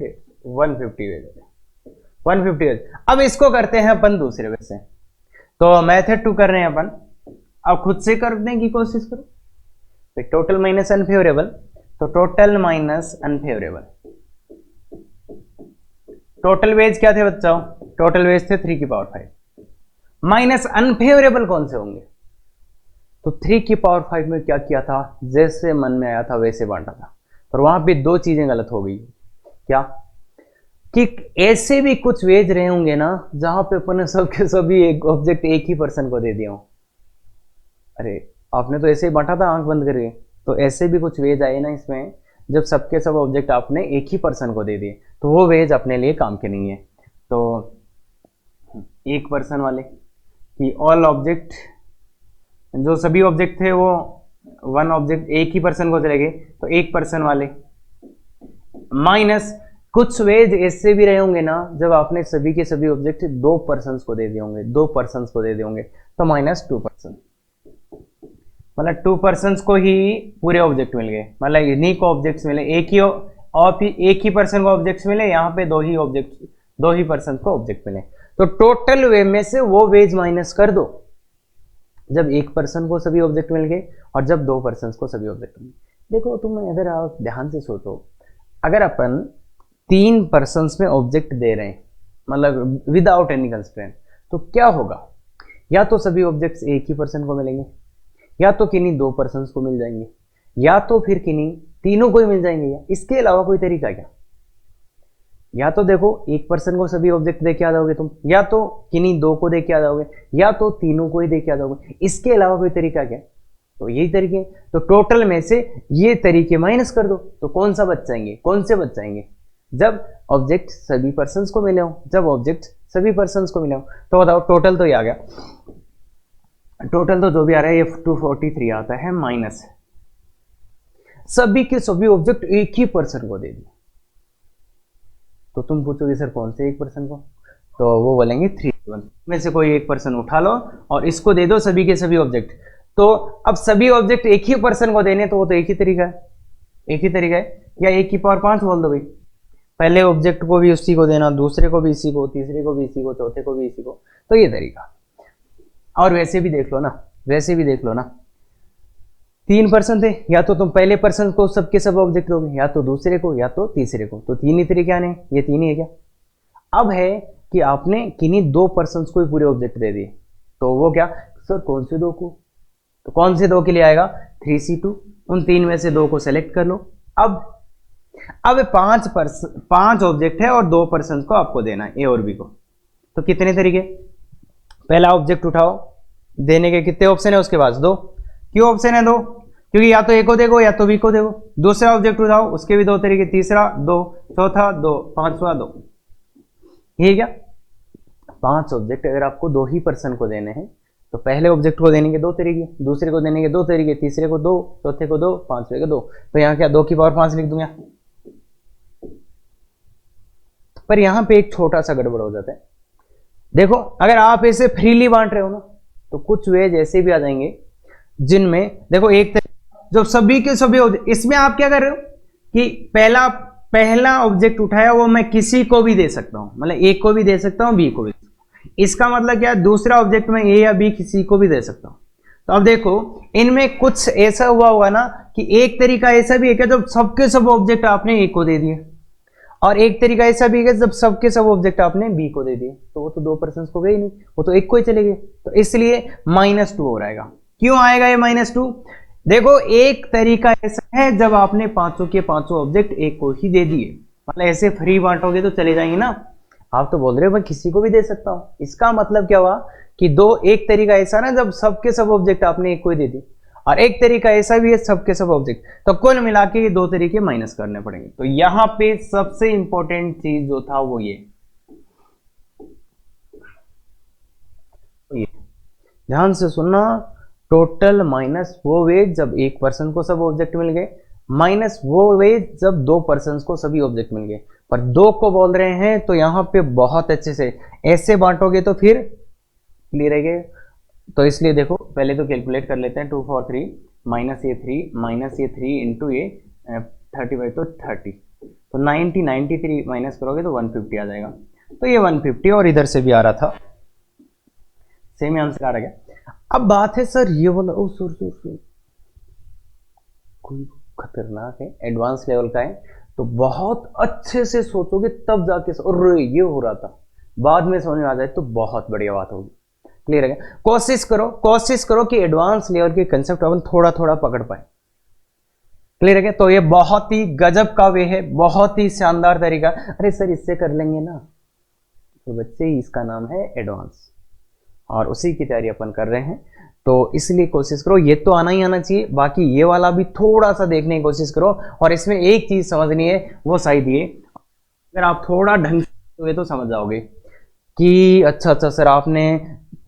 150 वेज। अब इसको करते हैं अपन दूसरे वे से, तो मेथड 2 कर रहे हैं अपन। अब खुद से करने की कोशिश करो। तो टोटल माइनस अनफेवरेबल, तो total minus unfavourable. Total ways क्या थे बच्चों, टोटल वेज थे 3 की पावर 5। माइनस अनफेवरेबल कौन से होंगे, तो 3 की पावर 5 में क्या किया था, जैसे मन में आया था वैसे बांटा था, और वहां पे 2 चीजें गलत हो गई। क्या, कि ऐसे भी कुछ वेज रहे होंगे ना जहां पे अपन ने सबके सभी एक ऑब्जेक्ट एक ही पर्सन को दे दिया हो। अरे आपने तो ऐसे ही बांटा था आंख बंद करके, तो ऐसे भी कुछ वेज आए ना इसमें जब सबके सब ऑब्जेक्ट आपने एक ही पर्सन को दे दिए, तो वो वेज अपने लिए काम के नहीं है। तो एक पर्सन वाले कि ऑल ऑब्जेक्ट, जो सभी ऑब्जेक्ट थे वो वन ऑब्जेक्ट एक ही पर्सन को चले गए, तो एक पर्सन वाले, माइनस कुछ वेज ऐसे भी रहे होंगे ना जब आपने सभी के सभी ऑब्जेक्ट दो पर्सन को दे दिए होंगे, दो पर्सन को दे दिए होंगे, तो माइनस टू पर्सन, मतलब टू पर्सन को ही पूरे ऑब्जेक्ट मिल गए, मतलब यूनिक ऑब्जेक्ट्स मिले, एक ही पर्सन को ऑब्जेक्ट्स मिले, यहाँ पे दो ही पर्सन को ऑब्जेक्ट मिले। तो टोटल वे में से वो वेज माइनस कर दो जब एक पर्सन को सभी ऑब्जेक्ट मिल गए और जब दो पर्सन को सभी ऑब्जेक्ट मिल गए। देखो तुम अगर आप ध्यान से सोचो, अगर अपन तीन पर्सन में ऑब्जेक्ट दे रहे हैं, मतलब विदाउट एनी कंस्ट्रेंट, तो क्या होगा, या तो सभी ऑब्जेक्ट्स एक ही पर्सन को मिलेंगे, या तो किन्हीं दो पर्सन को मिल जाएंगे, या तो फिर किन्हीं तीनों को ही मिल जाएंगे। या इसके अलावा कोई तरीका क्या? या तो देखो एक पर्सन को सभी ऑब्जेक्ट दे के आ जाओगे तुम, या तो किन्हीं दो को दे के आ जाओगे, या तो तीनों को ही दे के आ जाओगे। इसके अलावा कोई तरीका क्या? तो यही तरीके। तो टोटल में से ये तरीके माइनस कर दो, तो कौन सा बच जाएंगे, कौन से बच जाएंगे? जब ऑब्जेक्ट सभी पर्सन को मिले हो, जब ऑब्जेक्ट सभी पर्सन को मिले हो। तो बताओ टोटल तो ये आ गया, टोटल तो जो भी आ रहा है ये 243 आता है, माइनस सभी के सभी ऑब्जेक्ट एक ही पर्सन को दे दिए। तो तुम पूछोगे सर कौन से एक पर्सन को? तो वो बोलेंगे 3 में से कोई एक पर्सन उठा लो और इसको दे दो सभी के सभी ऑब्जेक्ट। तो अब सभी ऑब्जेक्ट एक ही पर्सन को देने, तो वो तो एक ही तरीका है, एक ही तरीका है। या 1 की पावर 5 बोल दो भाई, पहले ऑब्जेक्ट को भी उसी को देना, दूसरे को भी इसी को, तीसरे को भी इसी को, चौथे को भी इसी को, तो ये तरीका। और वैसे भी देख लो ना, वैसे भी देख लो ना, 3 पर्सन थे, या तो तुम पहले पर्सन को सबके सब ऑब्जेक्ट दोगे, या तो दूसरे को, या तो तीसरे को, तो 3 ही तरीके आने, ये 3 ही है क्या? अब है कि आपने किन्हीं दो पर्सन को ही पूरे ऑब्जेक्ट दे दिए, तो वो क्या सर कौन से दो को? तो कौन से दो के लिए आएगा? 3C2, उन 3 में से 2 को सेलेक्ट कर लो। अब 5 ऑब्जेक्ट है और 2 पर्सन को आपको देना है, ए और बी को। तो कितने तरीके? पहला ऑब्जेक्ट उठाओ, देने के कितने ऑप्शन है उसके पास? 2। क्यों ऑप्शन है 2? क्योंकि या तो ए को देगो या तो बी को देगो। दूसरा ऑब्जेक्ट उठाओ, उसके भी 2 तरीके, तीसरा 2, चौथा 2, पांचवा 2। ये क्या 5 ऑब्जेक्ट अगर आपको 2 ही पर्सन को देने हैं, तो पहले ऑब्जेक्ट को देने के 2 तरीके, दूसरे को देने के 2 तरीके, तीसरे को 2, चौथे को 2, पांचवे को 2। तो यहाँ क्या 2 की पावर 5 लिख दूंगा। पर यहाँ पे एक छोटा सा गड़बड़ हो जाता है। देखो अगर आप ऐसे फ्रीली बांट रहे हो ना, तो कुछ वेज ऐसे भी आ जाएंगे जिनमें देखो एक जो सभी के सभी इसमें आप क्या कर रहे हो कि पहला ऑब्जेक्ट उठाया वो मैं किसी को भी दे सकता हूं, मतलब ए को भी दे सकता हूं, बी को भी। इसका मतलब क्या है, दूसरा ऑब्जेक्ट में ए या बी किसी को भी दे सकता हूं। तो अब देखो इनमें कुछ ऐसा हुआ होगा ना कि एक तरीका ऐसा भी है कि जब सबके सब ऑब्जेक्ट आपने ए को दे दिए, और एक तरीका ऐसा भी है जब सबके सब ऑब्जेक्ट आपने बी को दे दिए, तो वो तो 2 पर्सन को गए नहीं, वो तो एक को ही चले गए। तो इसलिए -2 हो जाएगा। क्यों आएगा ये -2? देखो एक तरीका ऐसा है जब आपने पांचों के पांचों ऑब्जेक्ट एक को ही दे दिए, मतलब ऐसे फ्री बांटोगे तो चले जाएंगे ना। आप तो बोल रहे हो मैं किसी को भी दे सकता हूं, इसका मतलब क्या हुआ कि एक तरीका ऐसा ना जब सबके सब ऑब्जेक्ट आपने एक को ही दे दिए, और एक तरीका ऐसा भी है सबके सब ऑब्जेक्ट। तो कुल मिला के ये 2 तरीके माइनस करने पड़ेंगे। तो यहां पे सबसे इंपॉर्टेंट चीज जो था वो ये ध्यान से सुनना, टोटल माइनस वो वेज जब एक पर्सन को सब ऑब्जेक्ट मिल गए, माइनस वो वेज जब 2 पर्सन को सभी ऑब्जेक्ट मिल गए। पर 2 को बोल रहे हैं तो यहां पे बहुत अच्छे से ऐसे बांटोगे तो फिर क्लियर रहेगा। तो इसलिए देखो पहले तो कैलकुलेट कर लेते हैं, 2 4 3 माइनस ये 3 इंटू ये 35 तो 30, तो 93 माइनस करोगे तो 150 आ जाएगा। तो ये 150 और इधर से भी आ रहा था, सेम आंसर आ रहा है। अब बात है सर ये वाला, ओ सर कोई खतरनाक है, एडवांस लेवल का है, तो बहुत अच्छे से सोचोगे तब जाके और ये हो रहा था, बाद में समझ में आ जाए तो बहुत बढ़िया बात होगी। क्लियर है? कोशिश करो कि एडवांस लेवल के कंसेप्ट अपन थोड़ा थोड़ा पकड़ पाए, क्लियर है क्या? तो ये बहुत ही गजब का वे है, बहुत ही शानदार तरीका। अरे सर इससे कर लेंगे ना, तो बच्चे इसका नाम है एडवांस, और उसी की तैयारी अपन कर रहे हैं। तो इसलिए कोशिश करो, ये तो आना ही आना चाहिए, बाकी ये वाला भी थोड़ा सा देखने की कोशिश करो। और इसमें एक चीज समझनी है, वो शायद ये, अगर आप थोड़ा ढंग से हुए तो समझ जाओगे कि अच्छा अच्छा सर आपने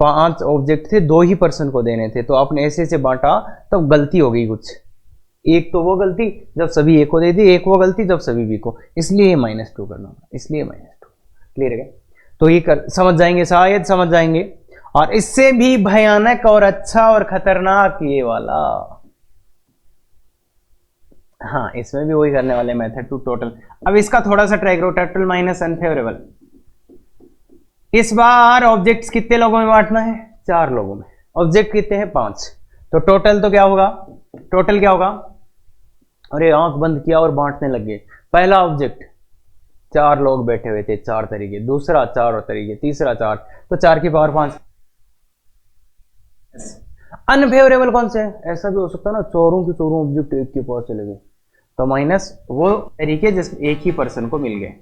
5 ऑब्जेक्ट थे, 2 ही पर्सन को देने थे, तो आपने ऐसे ऐसे बांटा, तब गलती हो गई कुछ। एक तो वो गलती जब सभी ए को दे दी, एक वो गलती जब सभी बी को, इसलिए -2 करना होगा, इसलिए -2। क्लियर है? तो ये कर समझ जाएंगे, शायद समझ जाएंगे। और इससे भी भयानक और अच्छा और खतरनाक ये वाला, हाँ इसमें भी वही करने वाले, मेथड टू टोटल। अब इसका थोड़ा सा ट्राई करो, टोटल माइनस अनफेवरेबल। इस बार ऑब्जेक्ट्स कितने लोगों में बांटना है? 4 लोगों में। ऑब्जेक्ट कितने हैं? 5। तो टोटल तो क्या होगा? टोटल क्या होगा? अरे आंख बंद किया और बांटने लग गए। पहला ऑब्जेक्ट 4 लोग बैठे हुए थे, 4 तरीके। दूसरा 4 तरीके, तीसरा 4, तो 4 की पावर 5। अनफेवरेबल कौन से है? ऐसा भी हो सकता है ना, चोरों के चोरों ऑब्जेक्ट एक के पास चले गए, तो माइनस वो तरीके जिसमें एक ही पर्सन को मिल गए,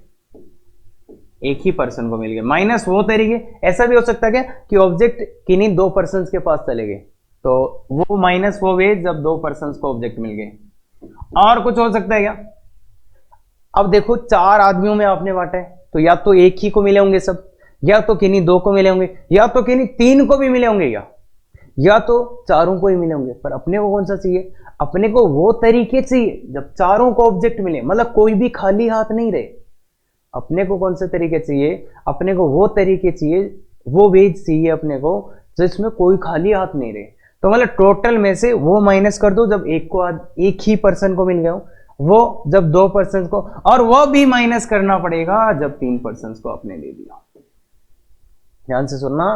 एक ही पर्सन को मिल गए, माइनस वो तरीके। ऐसा भी हो सकता है क्या कि ऑब्जेक्ट किन्हीं 2 पर्सन के पास चले गए, तो वो माइनस वो वे जब 2 पर्सन को ऑब्जेक्ट मिल गए। और कुछ हो सकता है क्या? अब देखो 4 आदमियों में आपने बांटा है, तो या तो एक ही को मिले होंगे सब, या तो किन्हीं 2 को मिले होंगे, या तो किन्हीं 3 को भी मिले होंगे, या तो चारों को ही मिले होंगे। पर अपने को कौन सा चाहिए? अपने को वो तरीके चाहिए जब चारों को ऑब्जेक्ट मिले, मतलब कोई भी खाली हाथ नहीं रहे। अपने को कौन से तरीके चाहिए? अपने को वो तरीके चाहिए, वो वेज चाहिए अपने को जिसमें कोई खाली हाथ नहीं रहे। तो मतलब टोटल में से वो माइनस कर दो जब एक ही पर्सन को मिल गया हो, वो जब 2 पर्सन को, और वो भी माइनस करना पड़ेगा जब 3 पर्सन को आपने दे दिया। ध्यान से सुनना,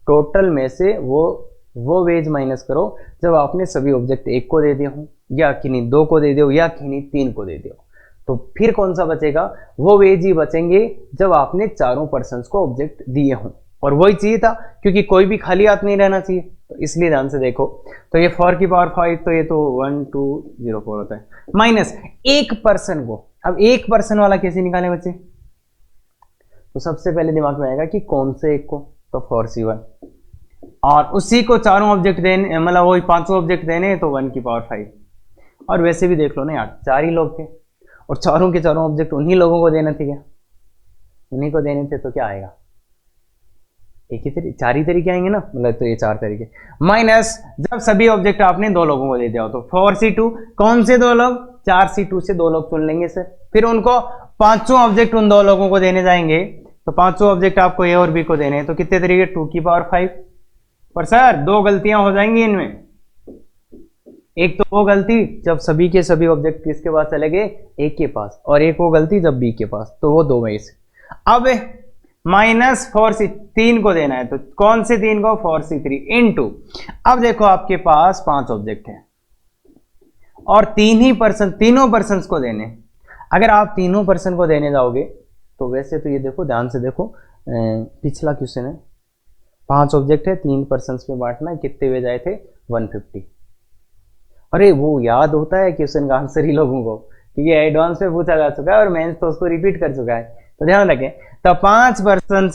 टोटल में से वो वेज माइनस करो जब आपने सभी ऑब्जेक्ट एक को दे दिए हो, या किन्हीं 2 को दे दिए हो, या किन्हीं 3 को दे दिए हो। तो फिर कौन सा बचेगा? वो वेज ही बचेंगे जब आपने चारों पर्सन्स को ऑब्जेक्ट दिए हों, और वही चाहिए था क्योंकि कोई भी खाली हाथ नहीं रहना चाहिए। तो इसलिए ध्यान से देखो, तो ये 4 की पावर 5, तो ये तो 1 2 0 4 होता है, माइनस एक पर्सन को। अब एक पर्सन वाला कैसे निकाले बच्चे? तो सबसे पहले दिमाग में आएगा कि कौन से एक को, तो 4C1, और उसी को चारों ऑब्जेक्ट देने, मतलब वही 5 ऑब्जेक्ट देने, तो 1 की पावर 5। और वैसे भी देख लो ना यार, 4 ही लोग थे और चारों के चारों ऑब्जेक्ट उन्हीं लोगों को देने थे, क्या उन्हीं को देने थे, तो क्या आएगा? एक ही तरीके, 4 ही तरीके आएंगे ना, मतलब तो ये 4 तरीके। माइनस जब सभी ऑब्जेक्ट आपने 2 लोगों को दे दिया हो, तो 4C2, कौन से 2 लोग? 4C2 से 2 लोग चुन लेंगे सर, फिर उनको 5 ऑब्जेक्ट उन 2 लोगों को देने जाएंगे, तो 5 ऑब्जेक्ट आपको ए और बी को देने हैं, तो कितने तरीके? 2 की पावर 5। पर सर 2 गलतियां हो जाएंगी इनमें। एक तो वो गलती जब सभी के सभी ऑब्जेक्ट किसके पास चले गए? ए के पास, और एक वो गलती जब बी के पास, तो वो 2 में से। अब -4C 3 को देना है, तो कौन से 3 को? 4C3 into. अब देखो आपके पास 5 ऑब्जेक्ट हैं और 3 ही पर्सन, तीनों पर्सन को देने। अगर आप तीनों पर्सन को देने जाओगे तो वैसे तो ये देखो, ध्यान से देखो, पिछला क्वेश्चन है, 5 ऑब्जेक्ट है, 3 पर्सन में बांटना है, कितने वे जाए थे? 150। अरे वो याद होता है क्वेश्चन का आंसर ही लोगों को, क्योंकि एडवांस में पूछा जा चुका है और मेंस तो उसको रिपीट कर चुका है, तो ध्यान रखें। तो 5 पर्सन,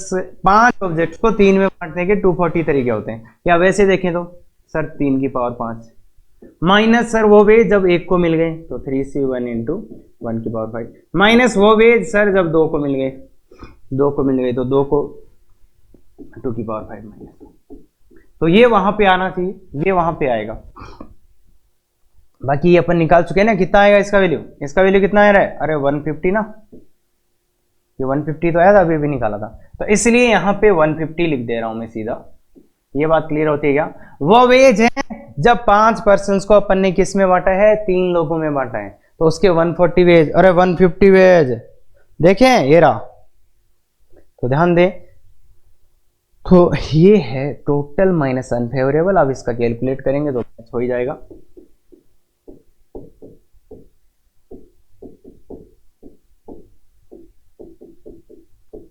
5 ऑब्जेक्ट को 3 में बांटने के 240 तरीके होते हैं। या वैसे देखें तो सर 3 की पावर 5, माइनस सर वो वे जब 1 को मिल गए, तो 3C1 इंटू 1 की पावर 5, माइनस वो वे सर जब 2 को मिल गए, 2 को मिल गए, तो 2 को 2 की पावर 5 माइनस। तो ये वहां पे आना चाहिए, ये वहां पे आएगा। बाकी ये अपन निकाल चुके हैं ना, कितना आएगा इसका वैल्यू? इसका वैल्यू कितना आ रहा है? अरे 150 ना, ये 150 तो आया था, अभी भी निकाला था, तो इसलिए यहाँ पे 150 लिख दे रहा हूं मैं सीधा। ये बात क्लियर होती है क्या? वो वेज है जब 5 पर्सन को अपन ने किस में बांटा है? 3 लोगों में बांटा है, तो उसके 140 वेज, अरे 150 वेज देखें ये रहा। तो ध्यान दें, तो ये है टोटल माइनस अनफेवरेबल। अब इसका कैलकुलेट करेंगे तो हो ही जाएगा।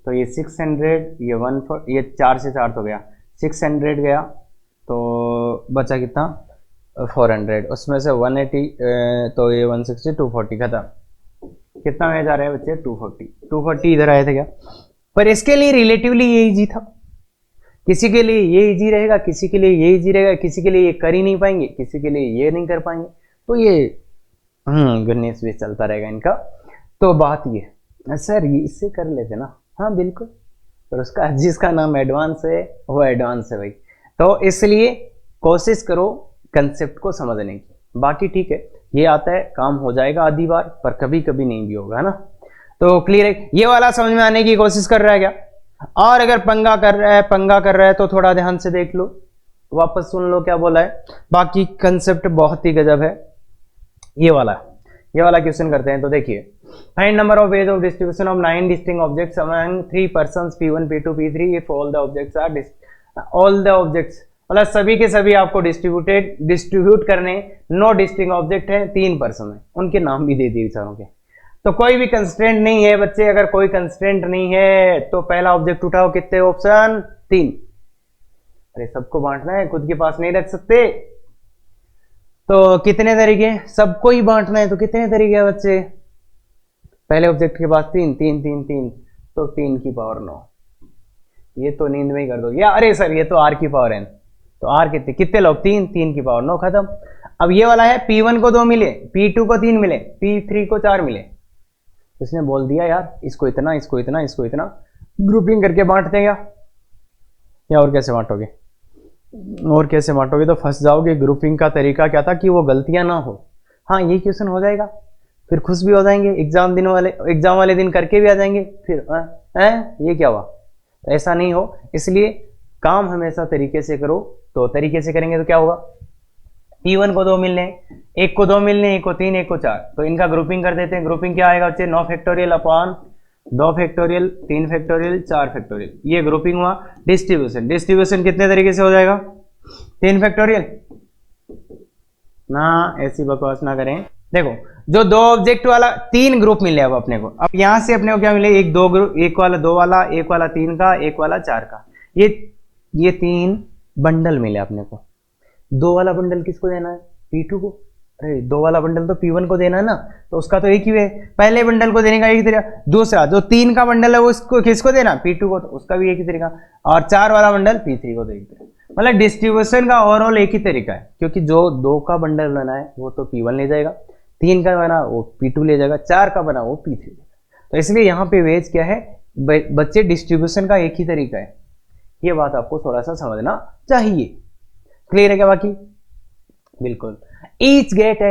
तो ये 600, ये 1, ये 4 से 4 तो गया, 600 गया, तो बचा कितना? 400, उसमें से 180, तो ये 160, 240 खत्म। कितना में जा रहा है बच्चे? 240। 240 इधर आए थे क्या? पर इसके लिए रिलेटिवली ये इजी था। किसी के लिए ये इजी रहेगा, किसी के लिए ये इजी रहेगा, किसी के लिए ये कर ही नहीं पाएंगे, किसी के लिए ये नहीं कर पाएंगे। तो ये गणेश भी चलता रहेगा इनका। तो बात ये सर ये इससे कर लेते ना, हाँ बिल्कुल। पर उसका जिसका नाम एडवांस है वो एडवांस है भाई। तो इसलिए कोशिश करो कंसेप्ट को समझने की। बाकी ठीक है, ये आता है काम हो जाएगा आधी बार, पर कभी कभी नहीं भी होगा, है ना। तो क्लियर है, ये वाला समझ में आने की कोशिश कर रहा है क्या? और अगर पंगा कर रहा है तो थोड़ा ध्यान से देख लो, वापस सुन लो क्या बोला है। बाकी कंसेप्ट बहुत ही गजब है। ये वाला क्वेश्चन करते हैं। तो देखिए, find number of ways of distribution of 9 distinct objects among 3 persons P1 P2 P3 if all the objects मतलब सभी के सभी आपको डिस्ट्रीब्यूट करने। 9 डिस्टिंक्ट ऑब्जेक्ट है, 3 पर्सन है, उनके नाम भी दे दिए बेचारों के। तो कोई भी कंस्ट्रेंट नहीं है बच्चे। अगर कोई कंस्ट्रेंट नहीं है तो पहला ऑब्जेक्ट उठाओ। कितने ऑप्शन? 3। अरे सबको बांटना है, खुद के पास नहीं रख सकते। तो कितने तरीके? सबको ही बांटना है तो कितने तरीके हैं बच्चे? पहले ऑब्जेक्ट के पास 3 3 3 3, तो 3 की पावर 9। ये तो नींद में ही कर दो या अरे सर ये तो r की पावर n। तो r कितने लोग? 3 3 की पावर 9, खत्म। अब ये वाला है P1 को 2 मिले, P2 को 3 मिले, P3 को 4 मिले। उसने बोल दिया यार इसको इतना, इसको इतना, इसको इतना, ग्रुपिंग करके बांटते हैं क्या? या और कैसे बांटोगे? और कैसे बांटोगे तो फंस जाओगे। ग्रुपिंग का तरीका क्या था कि वो गलतियां ना हो। हाँ ये क्वेश्चन हो जाएगा, फिर खुश भी हो जाएंगे। एग्जाम वाले दिन करके भी आ जाएंगे। फिर ये क्या हुआ? ऐसा नहीं हो, इसलिए काम हमेशा तरीके से करो। तो तरीके से करेंगे तो क्या होगा? P1 को 2 मिलने, एक को 2 मिलने, एक को 3, एक को 4, तो इनका ग्रुपिंग कर देते हैं। ग्रुपिंग क्या आएगा बच्चे? 9 factorial upon 2 factorial, 3 factorial, 4 factorial. ये ग्रुपिंग हुआ। डिस्ट्रीब्यूशन कितने तरीके से हो जाएगा? 3 फैक्टोरियल ना, ऐसी बकवास ना करें। देखो जो 2 ऑब्जेक्ट वाला 3 ग्रुप मिले अब अपने को। अब यहां से अपने को क्या मिले? एक 2 ग्रुप, एक वाला 2 वाला, एक वाला 3 का, एक वाला 4 का। ये 3 बंडल मिले अपने को। 2 वाला बंडल किसको देना है? P2 को। अरे 2 वाला बंडल तो P1 को देना है ना, तो उसका तो एक ही है। पहले बंडल को देने का एक ही तरीका। दूसरा जो 3 का बंडल है वो उसको किसको देना? P2 को, तो उसका भी एक ही तरीका। और 4 वाला बंडल P3 को देना। मतलब डिस्ट्रीब्यूशन का ओवरऑल एक ही तरीका है, क्योंकि जो 2 का बंडल बना है वो तो P1 ले जाएगा, 3 का बना वो P2 ले जाएगा, 4 का बना वो P3 ले जाएगा। तो इसलिए यहाँ पे वेज क्या है बच्चे? डिस्ट्रीब्यूशन का एक ही तरीका है। ये बात आपको थोड़ा सा समझना चाहिए। क्लियर है क्या? बाकी बिल्कुल। ईच गेट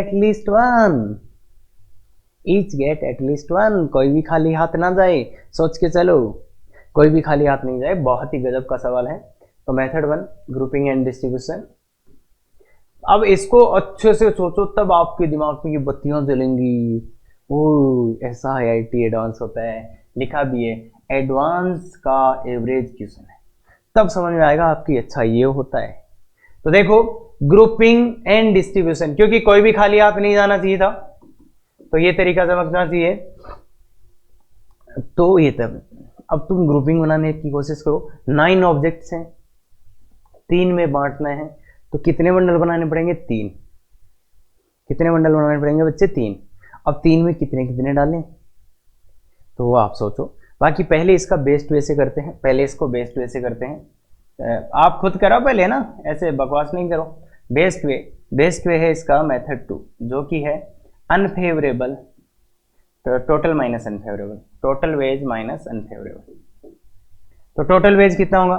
एटलीस्ट वन, कोई भी खाली हाथ ना जाए। सोच के चलो, कोई भी खाली हाथ नहीं जाए। बहुत ही गजब का सवाल है। तो मेथड 1 ग्रुपिंग एंड डिस्ट्रीब्यूशन। अब इसको अच्छे से सोचो, तब आपके दिमाग में ये बत्तियां जलेंगी। ओ ऐसा IIT एडवांस होता है, लिखा भी है एडवांस का एवरेज क्वेश्चन है, तब समझ में आएगा आपकी। अच्छा ये होता है। तो देखो ग्रुपिंग एंड डिस्ट्रीब्यूशन, क्योंकि कोई भी खाली हाथ नहीं जाना चाहिए था, तो ये तरीका समझना चाहिए। तो ये तब अब तुम ग्रुपिंग बनाने की कोशिश करो। 9 ऑब्जेक्ट्स हैं, 3 में बांटना है, तो कितने बंडल बनाने पड़ेंगे? 3। कितने बंडल बनाने पड़ेंगे बच्चे? 3। अब 3 में कितने कितने डालें, तो वो आप सोचो। बाकी पहले इसका बेस्ट वे से करते हैं। आप खुद करो पहले ना, ऐसे बकवास नहीं करो। बेस्ट वे है इसका मेथड 2, जो कि है unfavourable total minus unfavourable, total ways minus unfavourable. तो टोटल वेज कितना होगा?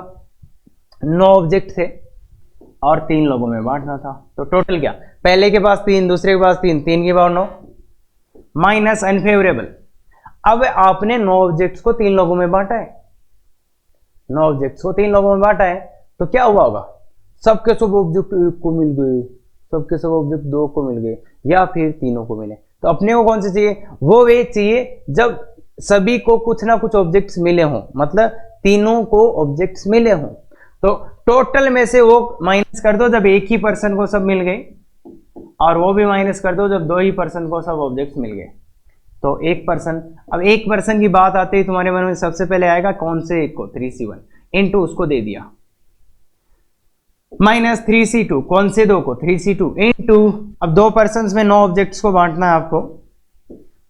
9 ऑब्जेक्ट थे और 3 लोगों में बांटना था, तो टोटल क्या? पहले के पास 3, दूसरे के पास 3, 3 की पावर 9 माइनस अनफेवरेबल। अब आपने 9 ऑब्जेक्ट्स को 3 लोगों में बांटा है, 9 ऑब्जेक्ट्स को 3 लोगों में बांटा है, तो क्या हुआ होगा? सबके सब ऑब्जेक्ट 1 को मिल गए, सबके सब ऑब्जेक्ट 2 को मिल गए, या फिर तीनों को मिले। तो अपने को कौन से चाहिए? वो वेज चाहिए जब सभी को कुछ ना कुछ ऑब्जेक्ट्स मिले हों, मतलब तीनों को ऑब्जेक्ट्स मिले हों। तो टोटल में से वो माइनस कर दो जब एक ही पर्सन को सब मिल गए, और वो भी माइनस कर दो जब 2 ही पर्सन को सब ऑब्जेक्ट्स मिल गए। तो एक पर्सन, अब एक पर्सन की बात आती है तुम्हारे मन में सबसे पहले आएगा कौन से? एक को 3C1 इनटू उसको दे दिया, -3c2, कौन से दो को, 3c2 इनटू, अब दो पर्सन्स में 9 ऑब्जेक्ट्स को बांटना है आपको,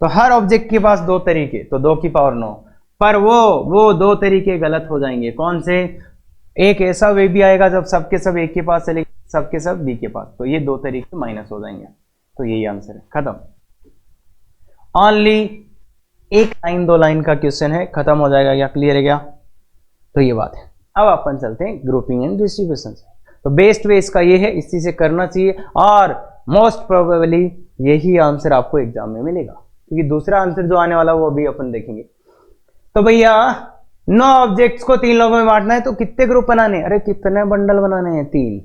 तो हर ऑब्जेक्ट के पास दो तरीके, तो 2 की पावर 9, पर वो दो तरीके गलत हो जाएंगे। कौन से? एक ऐसा वे भी आएगा जब सबके सब एक के पास चले, सबके सब बी के पास, तो ये दो तरीके माइनस हो जाएंगे। तो यही आंसर है, खत्म। ओनली एक लाइन 2 लाइन का क्वेश्चन है, खत्म हो जाएगा। क्या क्लियर है क्या? तो ये बात है। अब अपन चलते हैं ग्रुपिंग एंड डिस्ट्रीब्यूशन से। तो बेस्ट वे इसका ये है, इसी से करना चाहिए, और मोस्ट प्रोबेबली यही आंसर आपको एग्जाम में मिलेगा, क्योंकि दूसरा आंसर जो आने वाला वो अभी अपन देखेंगे। तो भैया 9 ऑब्जेक्ट्स को 3 लोगों में बांटना है, तो कितने ग्रुप बनाने? अरे कितने बंडल बनाने हैं? 3,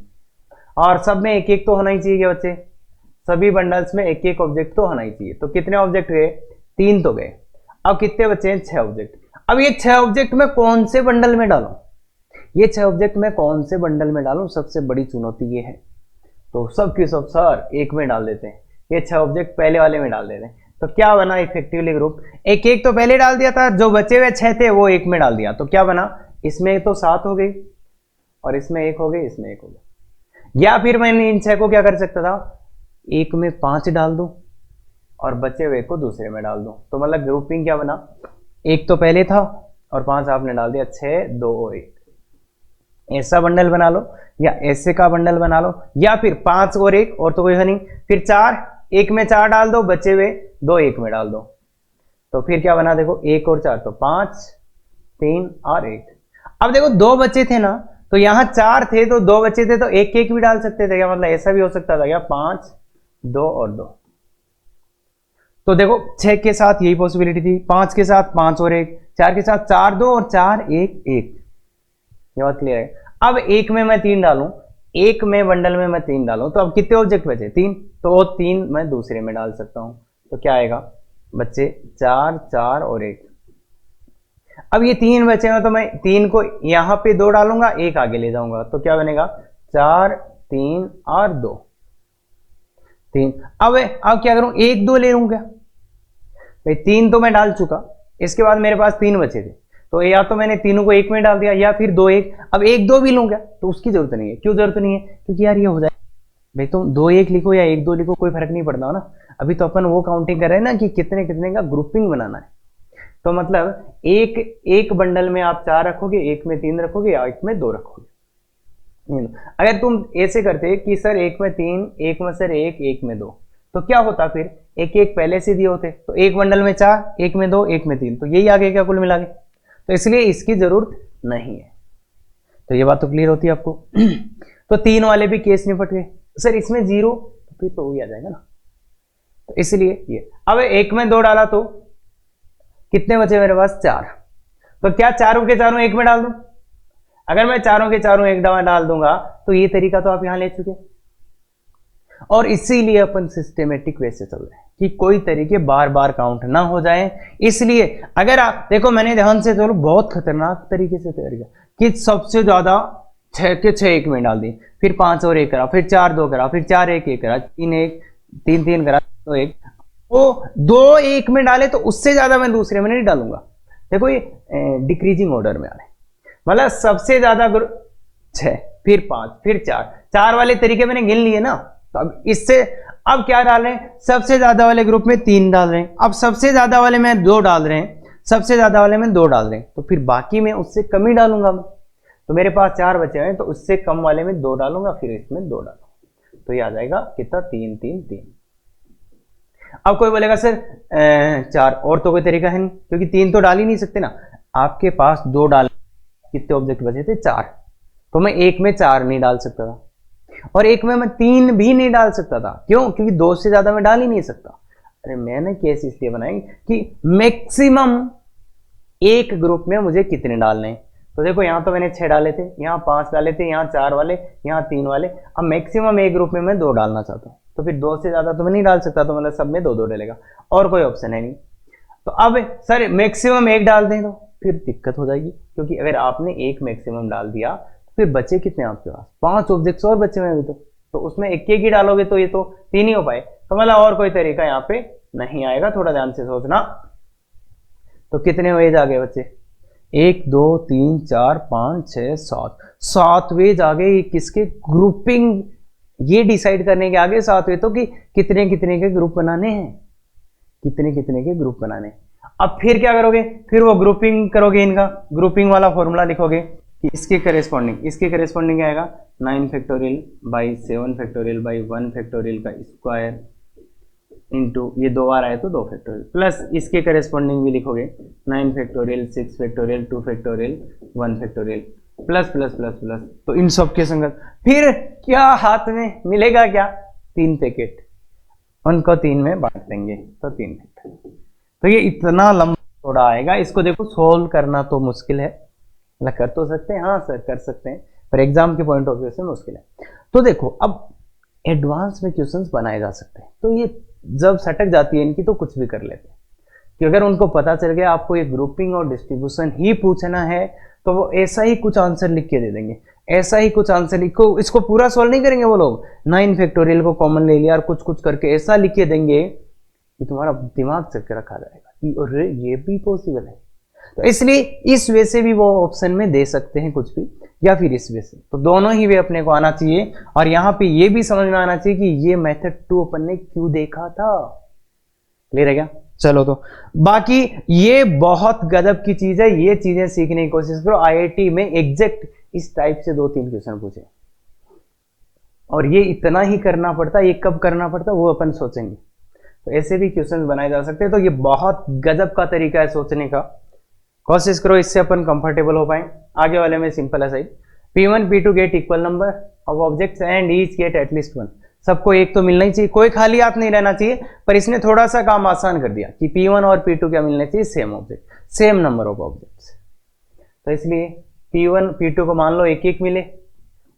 और सब में एक एक तो होना ही चाहिए क्या बच्चे? सभी बंडल्स में एक एक ऑब्जेक्ट तो होना ही चाहिए। तो कितने ऑब्जेक्ट गए? 3 तो गए। अब कितने बचे हैं? 6 ऑब्जेक्ट। अब ये 6 ऑब्जेक्ट में कौन से बंडल में डालूं? ये 6 ऑब्जेक्ट में कौन से बंडल में डालूं? सबसे बड़ी चुनौती ये है। तो सब के सब सर एक में डाल देते हैं, ये 6 ऑब्जेक्ट पहले वाले में डाल देते हैं। तो क्या बना इफेक्टिवली ग्रुप? एक एक तो पहले डाल दिया था, जो बचे हुए 6 थे वो एक में डाल दिया, तो क्या बना? इसमें तो 7 हो गई, और इसमें 1 हो गई, इसमें 1 हो गई। या फिर मैंने इन 6 को क्या कर सकता था? एक में 5 डाल दूं और बचे हुए को दूसरे में डाल दूं। तो मतलब ग्रुपिंग क्या बना? एक तो पहले था और 5 आपने डाल दिया, 6 2 और 1। ऐसा बंडल बना लो, या ऐसे का बंडल बना लो, या फिर 5 और 1, और तो कोई है नहीं। फिर 4, एक में 4 डाल दो, बचे हुए 2 एक में डाल दो। तो फिर क्या बना? देखो 1 और 4, तो 5 3 और 1। अब देखो 2 बचे थे ना, तो यहां 4 थे तो 2 बचे थे, तो एक एक भी डाल सकते थे क्या? मतलब ऐसा भी हो सकता था क्या? 5 2 और 2। तो देखो 6 के साथ यही पॉसिबिलिटी थी, 5 के साथ 5 और 1, 4 के साथ 4 2 और 4 1 1। ये बात क्लियर है? अब एक में मैं 3 डालूं, एक में बंडल में मैं 3 डालूं, तो अब कितने ऑब्जेक्ट बचे? 3। तो वो 3 मैं दूसरे में डाल सकता हूं। तो क्या आएगा बच्चे? 4 4 और 1। अब ये 3 बचेगा, तो मैं 3 को यहां पे 2 डालूंगा, 1 आगे ले जाऊंगा, तो क्या बनेगा? 4 3 और 2 3। अब क्या करूं? 1 2 ले लूं क्या? भाई 3 तो मैं डाल चुका, इसके बाद मेरे पास 3 बचे थे, तो या तो मैंने तीनों को एक में डाल दिया, या फिर 2 1। अब 1 2 भी लूं क्या? तो उसकी जरूरत नहीं है। क्यों जरूरत नहीं है? क्योंकि यार ये हो जाए भाई, तुम 2 1 लिखो या 1 2 लिखो, कोई फर्क नहीं पड़ता ना। अभी तो अपन वो काउंटिंग कर रहे हैं ना कि कितने कितने का ग्रुपिंग बनाना है। तो मतलब एक बंडल में आप 4 रखोगे, एक में 3 रखोगे, या एक में 2 रखोगे। अगर तुम ऐसे करते कि सर एक में 3, एक में सर 1, एक में 2, तो क्या होता? फिर एक एक पहले से दिए होते, तो एक बंडल में 4, एक में 2, एक में 3, तो यही आ गया क्या कुल मिला के? तो इसलिए इसकी जरूरत नहीं है। तो ये बात तो क्लियर होती है आपको। तो 3 वाले भी केस निपट गए। सर इसमें 0, तो फिर तो वही आ जाएगा ना। तो इसलिए ये, अब एक में 2 डाला तो कितने बचे मेरे पास? 4। तो क्या चारों के चारों एक में डाल दूं? अगर मैं चारों के चारों एक डाल दूंगा, तो ये तरीका तो आप यहां ले चुके, और इसीलिए अपन सिस्टेमेटिक वे से चल रहे हैं कि कोई तरीके बार बार काउंट ना हो जाए। इसलिए अगर आप देखो, मैंने ध्यान से चलो बहुत खतरनाक तरीके से तैयार किया कि सबसे ज्यादा 6 के 6 एक में डाल दी, फिर 5 और 1 करा, फिर 4 2 करा, फिर 4 1 1 करा, 3 1 3 3 करा, तो 1, वो 2 1 में डाले, तो उससे ज्यादा मैं दूसरे में नहीं डालूंगा। देखो ये डिक्रीजिंग ऑर्डर में आ रहे, मतलब सबसे ज्यादा 6, फिर 5, फिर 4 वाले तरीके मैंने गिन लिए ना। तो अब इससे अब क्या डाल रहे हैं? सबसे ज्यादा वाले ग्रुप में 3 डाल रहे हैं, अब सबसे ज्यादा वाले में 2 डाल रहे हैं, सबसे ज्यादा वाले में 2 डाल रहे हैं, तो फिर बाकी में उससे कम ही डालूंगा मैं। तो मेरे पास 4 बचे हैं, तो उससे कम वाले में 2 डालूंगा, फिर इसमें 2 डालूंगा, तो ये आ जाएगा कितना? 3 3 3। अब कोई बोलेगा सर 4 और तो कोई तरीका है नहीं, क्योंकि 3 तो डाल ही नहीं सकते ना। आपके पास 2 डाल, कितने ऑब्जेक्ट बचे थे? 4। तो मैं एक में 4 नहीं डाल सकता था, और एक में मैं 3 भी नहीं डाल सकता था। क्यों? क्योंकि 2 से ज्यादा मैं डाल ही नहीं सकता। अरे मैंने केस इसलिए बनाई कि मैक्सिमम एक ग्रुप में मुझे कितने डालने हैं। तो देखो यहां तो मैंने 6 डाले थे, यहां 5 डाले थे, यहां 4 वाले, यहां 3 वाले। अब मैक्सिमम एक ग्रुप में मैं 2 डालना चाहता हूं, तो फिर 2 से ज्यादा तो मैं नहीं डाल सकता, तो मतलब सब में 2 2 डलेगा, और कोई ऑप्शन है नहीं। तो अब सर मैक्सिमम 1 डाल दें, तो फिर दिक्कत हो जाएगी, क्योंकि अगर आपने एक मैक्सिमम डाल दिया, फिर बचे कितने आपके पास? 5 ऑब्जेक्ट्स और बचे हुए अभी तो उसमें एक एक ही डालोगे, तो ये तो 3 ही हो पाए। तो मतलब और कोई तरीका यहाँ पे नहीं आएगा, थोड़ा ध्यान से सोचना। तो कितने हुए जागे बच्चे? 1 2 3 4 5 6 7, 7 वेज आ गए। किसके ग्रुपिंग ये डिसाइड करने के आगे 7 वेज तो कि कितने कितने के ग्रुप बनाने हैं, कितने कितने के ग्रुप बनाने। अब फिर क्या करोगे, फिर वो ग्रुपिंग करोगे, इनका ग्रुपिंग वाला फॉर्मूला लिखोगे कि इसके करेस्पॉन्डिंग आएगा 9 factorial by 7 factorial by 1 factorial का स्क्वायर इंटू ये 2 बार आए तो 2 फैक्टोरियल, प्लस इसके करेस्पॉन्डिंग भी लिखोगे 9 factorial 6 factorial 2 factorial 1 factorial plus plus plus plus. तो इन सब के संगत फिर क्या हाथ में मिलेगा, क्या 3 पैकेट, उनको 3 में बांट देंगे तो 3 फैक्टोरियल। तो ये इतना लंबा थोड़ा आएगा, इसको देखो सोल्व करना तो मुश्किल है, मतलब कर तो सकते हैं, हाँ सर कर सकते हैं, पर एग्जाम के पॉइंट ऑफ व्यू से मुश्किल है। तो देखो अब एडवांस में क्वेश्चंस बनाए जा सकते हैं, तो ये जब सटक जाती है इनकी तो कुछ भी कर लेते हैं, कि अगर उनको पता चल गया आपको ये ग्रुपिंग और डिस्ट्रीब्यूशन ही पूछना है तो वो ऐसा ही कुछ आंसर लिख के दे देंगे, ऐसा ही कुछ आंसर लिखो, इसको पूरा सॉल्व नहीं करेंगे वो लोग, 9 फैक्टोरियल को कॉमन ले लिया और कुछ कुछ करके ऐसा लिख के देंगे कि तुम्हारा दिमाग चक्कर रखा जाएगा कि अरे ये भी पॉसिबल है। तो इसलिए इस वे से भी वो ऑप्शन में दे सकते हैं कुछ भी, या फिर इस वे से, तो दोनों ही वे अपने को आना चाहिए। और यहाँ पे ये भी समझ में आना चाहिए कि ये मेथड 2 अपन ने क्यों देखा था। क्लियर है क्या? चलो तो बाकी ये बहुत गजब की चीज है, ये चीजें सीखने की कोशिश करो। आईआईटी में एग्जैक्ट इस टाइप से 2-3 क्वेश्चन पूछे और ये इतना ही करना पड़ता, ये कब करना पड़ता वो अपन सोचेंगे। तो ऐसे भी क्वेश्चन बनाए जा सकते हैं। तो ये बहुत गजब का तरीका है सोचने का, कोशिश करो इससे अपन कंफर्टेबल हो पाए। आगे वाले में सिंपल है, सही P1 P2 get equal number of objects and each get at least 1। सबको एक तो मिलना ही चाहिए, कोई खाली हाथ नहीं रहना चाहिए, पर इसने थोड़ा सा काम आसान कर दिया कि P1 और P2 क्या मिलना चाहिए, same object, same number of objects. तो इसलिए P1 P2 को मान लो 1-1 मिले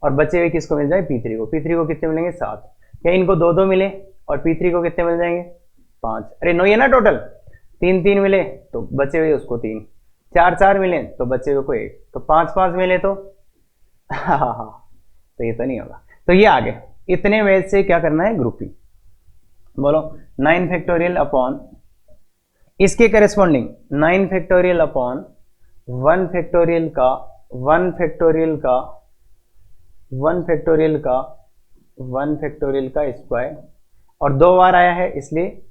और बचे हुए किसको मिल जाए, P3 को। P3 को कितने मिलेंगे, 7। क्या इनको 2-2 मिले और P3 को कितने मिल जाएंगे, 5। अरे 9 है ना टोटल, 3-3 मिले तो बचे हुए उसको 3, 4-4 मिले तो बचे हुए को 1, तो 5-5 मिले तो तो ये तो नहीं होगा। तो ये आगे इतने वेज से क्या करना है, ग्रुपिंग। बोलो 9 फैक्टोरियल अपॉन इसके करेस्पॉन्डिंग 9 फैक्टोरियल अपॉन 1 फैक्टोरियल का 1 फैक्टोरियल का 1 फैक्टोरियल का 1 फैक्टोरियल का स्क्वायर, और 2 बार आया है इसलिए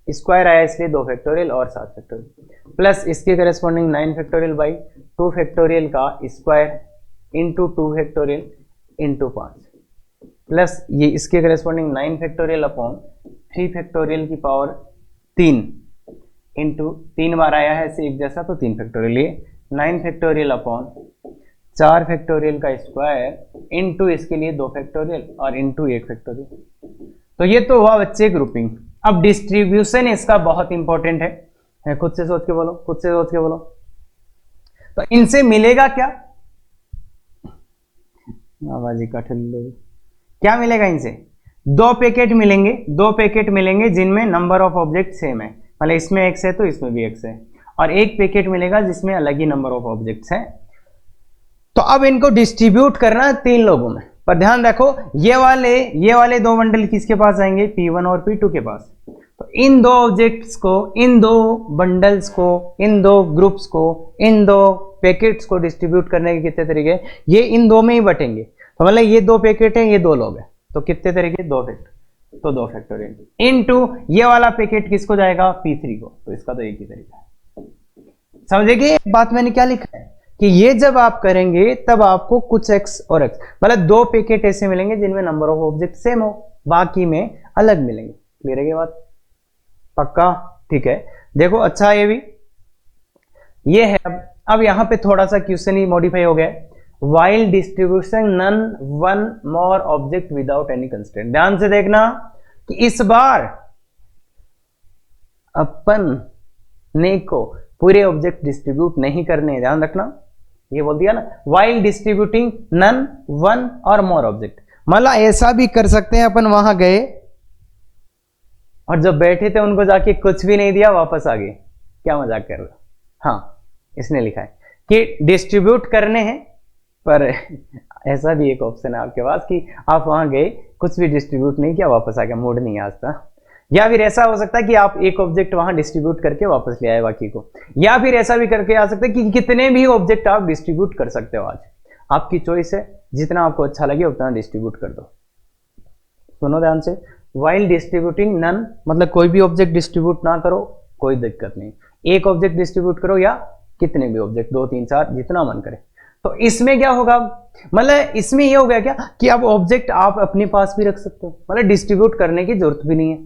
स्क्वायर आया इसलिए 2 फैक्टोरियल और 7 फैक्टोरियल, प्लस इसके करेस्पॉन्डिंग 9 फैक्टोरियल बाई 2 फैक्टोरियल का square into 2 factorial into 5, plus ये इसके करेस्पॉन्डिंग 9 फैक्टोरियल अपॉन 3 फैक्टोरियल की पावर 3 इंटू 3 बार आया है ऐसे एक जैसा तो 3 फैक्टोरियल, ये 9 फैक्टोरियल अपॉन 4 फैक्टोरियल का स्क्वायर इंटू इसके लिए 2 फैक्टोरियल और इंटू 1 फैक्टोरियल। तो ये तो हुआ बच्चे ग्रुपिंग। अब डिस्ट्रीब्यूशन इसका बहुत इंपॉर्टेंट है, खुद से सोच के बोलो, खुद से सोच के बोलो। तो इनसे मिलेगा क्या, आवाजी का ठल्लू, क्या मिलेगा इनसे, 2 पैकेट मिलेंगे, 2 पैकेट मिलेंगे जिनमें नंबर ऑफ ऑब्जेक्ट सेम है, मतलब इसमें x है तो इसमें भी x है, और एक पैकेट मिलेगा जिसमें अलग ही नंबर ऑफ ऑब्जेक्ट्स है। तो अब इनको डिस्ट्रीब्यूट करना है 3 लोगों में, पर ध्यान रखो ये वाले 2 बंडल किसके पास आएंगे, P1 और P2 के पास। तो इन 2 ऑब्जेक्ट्स को, इन 2 बंडल्स को, इन 2 ग्रुप्स को, इन 2 पैकेट्स को डिस्ट्रीब्यूट करने के कितने तरीके, ये इन 2 में ही बटेंगे। तो मतलब ये 2 पैकेट हैं, ये 2 लोग हैं, तो कितने तरीके, 2 फैक्टर, तो 2 फैक्टोरियल इनटू ये वाला पैकेट किसको जाएगा, P3 को, तो इसका तो एक ही तरीका है। समझेंगे बात मैंने क्या लिखा है कि ये जब आप करेंगे तब आपको कुछ x और x, मतलब 2 पैकेट ऐसे मिलेंगे जिनमें नंबर ऑफ ऑब्जेक्ट सेम हो, बाकी में अलग मिलेंगे। क्लियर है ये बात, पक्का, ठीक है। देखो अच्छा ये भी ये है। अब यहां पे थोड़ा सा क्वेश्चन ही मॉडिफाई हो गया, while distribution none one more object without any constraint. ध्यान से देखना कि इस बार अपन ने को पूरे ऑब्जेक्ट डिस्ट्रीब्यूट नहीं करने, ध्यान रखना, ये बोल दिया ना, वाइल डिस्ट्रीब्यूटिंग नन वन और मोर ऑब्जेक्ट। मतलब ऐसा भी कर सकते हैं अपन वहां गए और जब बैठे थे उनको जाके कुछ भी नहीं दिया, वापस आ गए, क्या मजाक कर रहे हो। हाँ इसने लिखा है कि डिस्ट्रीब्यूट करने हैं, पर ऐसा भी एक ऑप्शन है आपके पास कि आप वहां गए, कुछ भी डिस्ट्रीब्यूट नहीं किया, वापस आ गया, मूड नहीं आज था, या फिर ऐसा हो सकता है कि आप एक ऑब्जेक्ट वहां डिस्ट्रीब्यूट करके वापस ले आए बाकी को, या फिर ऐसा भी करके आ सकता है कि कितने भी ऑब्जेक्ट आप डिस्ट्रीब्यूट कर सकते हो। आज आपकी चॉइस है, जितना आपको अच्छा लगे उतना डिस्ट्रीब्यूट कर दो। सुनो ध्यान से, वाइल डिस्ट्रीब्यूटिंग नन मतलब कोई भी ऑब्जेक्ट डिस्ट्रीब्यूट ना करो, कोई दिक्कत नहीं। एक ऑब्जेक्ट डिस्ट्रीब्यूट करो या कितने भी ऑब्जेक्ट, 2 3 4 जितना मन करे। तो इसमें क्या होगा, मतलब इसमें ये हो गया क्या कि अब ऑब्जेक्ट आप अपने पास भी रख सकते हो, मतलब डिस्ट्रीब्यूट करने की जरूरत भी नहीं है।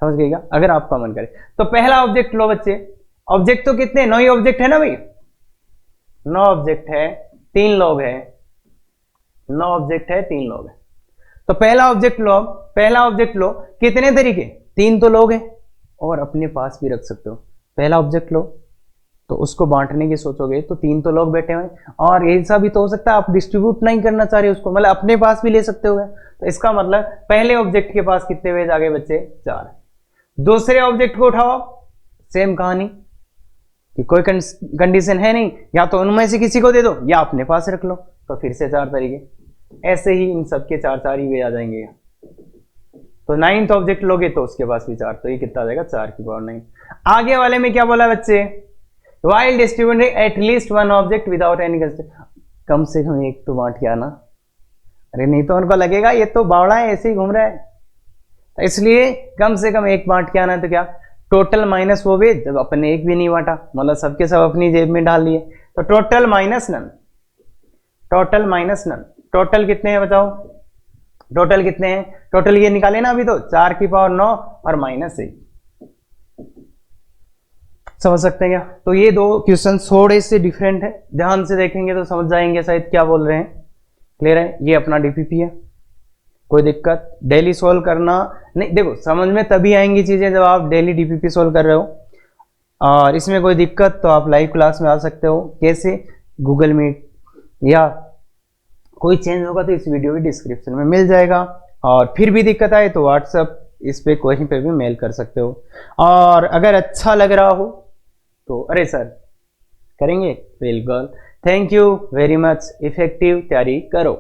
समझ गए क्या? अगर आपका मन करे तो पहला ऑब्जेक्ट लो बच्चे। ऑब्जेक्ट तो कितने, 9 ही ऑब्जेक्ट है ना भाई, 9 ऑब्जेक्ट है, 3 लोग है, 9 ऑब्जेक्ट है, 3 लोग है। तो पहला ऑब्जेक्ट लो, पहला ऑब्जेक्ट लो, कितने तरीके, 3 तो लोग हैं और अपने पास भी रख सकते हो। पहला ऑब्जेक्ट लो तो उसको बांटने की सोचोगे तो 3 तो लोग बैठे हुए, और ऐसा भी तो हो सकता है आप डिस्ट्रीब्यूट नहीं करना चाह रहे उसको, मतलब अपने पास भी ले सकते हो। तो इसका मतलब पहले ऑब्जेक्ट के पास कितने वेज आ गए बच्चे, 4। दूसरे ऑब्जेक्ट को उठाओ, सेम कहानी कि कोई कंडीशन है नहीं, या तो उनमें से किसी को दे दो या अपने पास रख लो, तो फिर से 4 तरीके। ऐसे ही इन सबके 4 ही वे आ जाएंगे। तो 9th ऑब्जेक्ट लोगे तो उसके पास भी 4, तो ये कितना आ जाएगा, 4 की पावर 9। आगे वाले में क्या बोला बच्चे, while distributing at least one object without any constraint, कम से कम एक तो बांट के आना। अरे नहीं तो उनको लगेगा ये तो बावड़ा है, ऐसे ही घूम रहा है, इसलिए कम से कम एक बांट के आना है। तो क्या टोटल माइनस वो भी, जब अपने एक भी नहीं बांटा, मतलब सबके सब अपनी जेब में डाल लिए, तो total minus none, total minus none. Total कितने हैं बताओ, टोटल कितने हैं, टोटल ये निकाले ना अभी, तो 4 की पावर 9 और माइनस 1। समझ सकते हैं क्या? तो ये 2 क्वेश्चन थोड़े से डिफरेंट है, ध्यान से देखेंगे तो समझ जाएंगे शायद क्या बोल रहे हैं। क्लियर है? ये अपना डीपीपी है, कोई दिक्कत, डेली सोल्व करना नहीं। देखो समझ में तभी आएंगी चीजें जब आप डेली डीपीपी सोल्व कर रहे हो, और इसमें कोई दिक्कत तो आप लाइव क्लास में आ सकते हो। कैसे? गूगल मीट, या कोई चेंज होगा तो इस वीडियो की डिस्क्रिप्शन में मिल जाएगा, और फिर भी दिक्कत आए तो व्हाट्सएप इस पे कहीं पे भी मेल कर सकते हो। और अगर अच्छा लग रहा हो तो अरे सर करेंगे, बिल्कुल। Thank you very much. Effective तैयारी करो।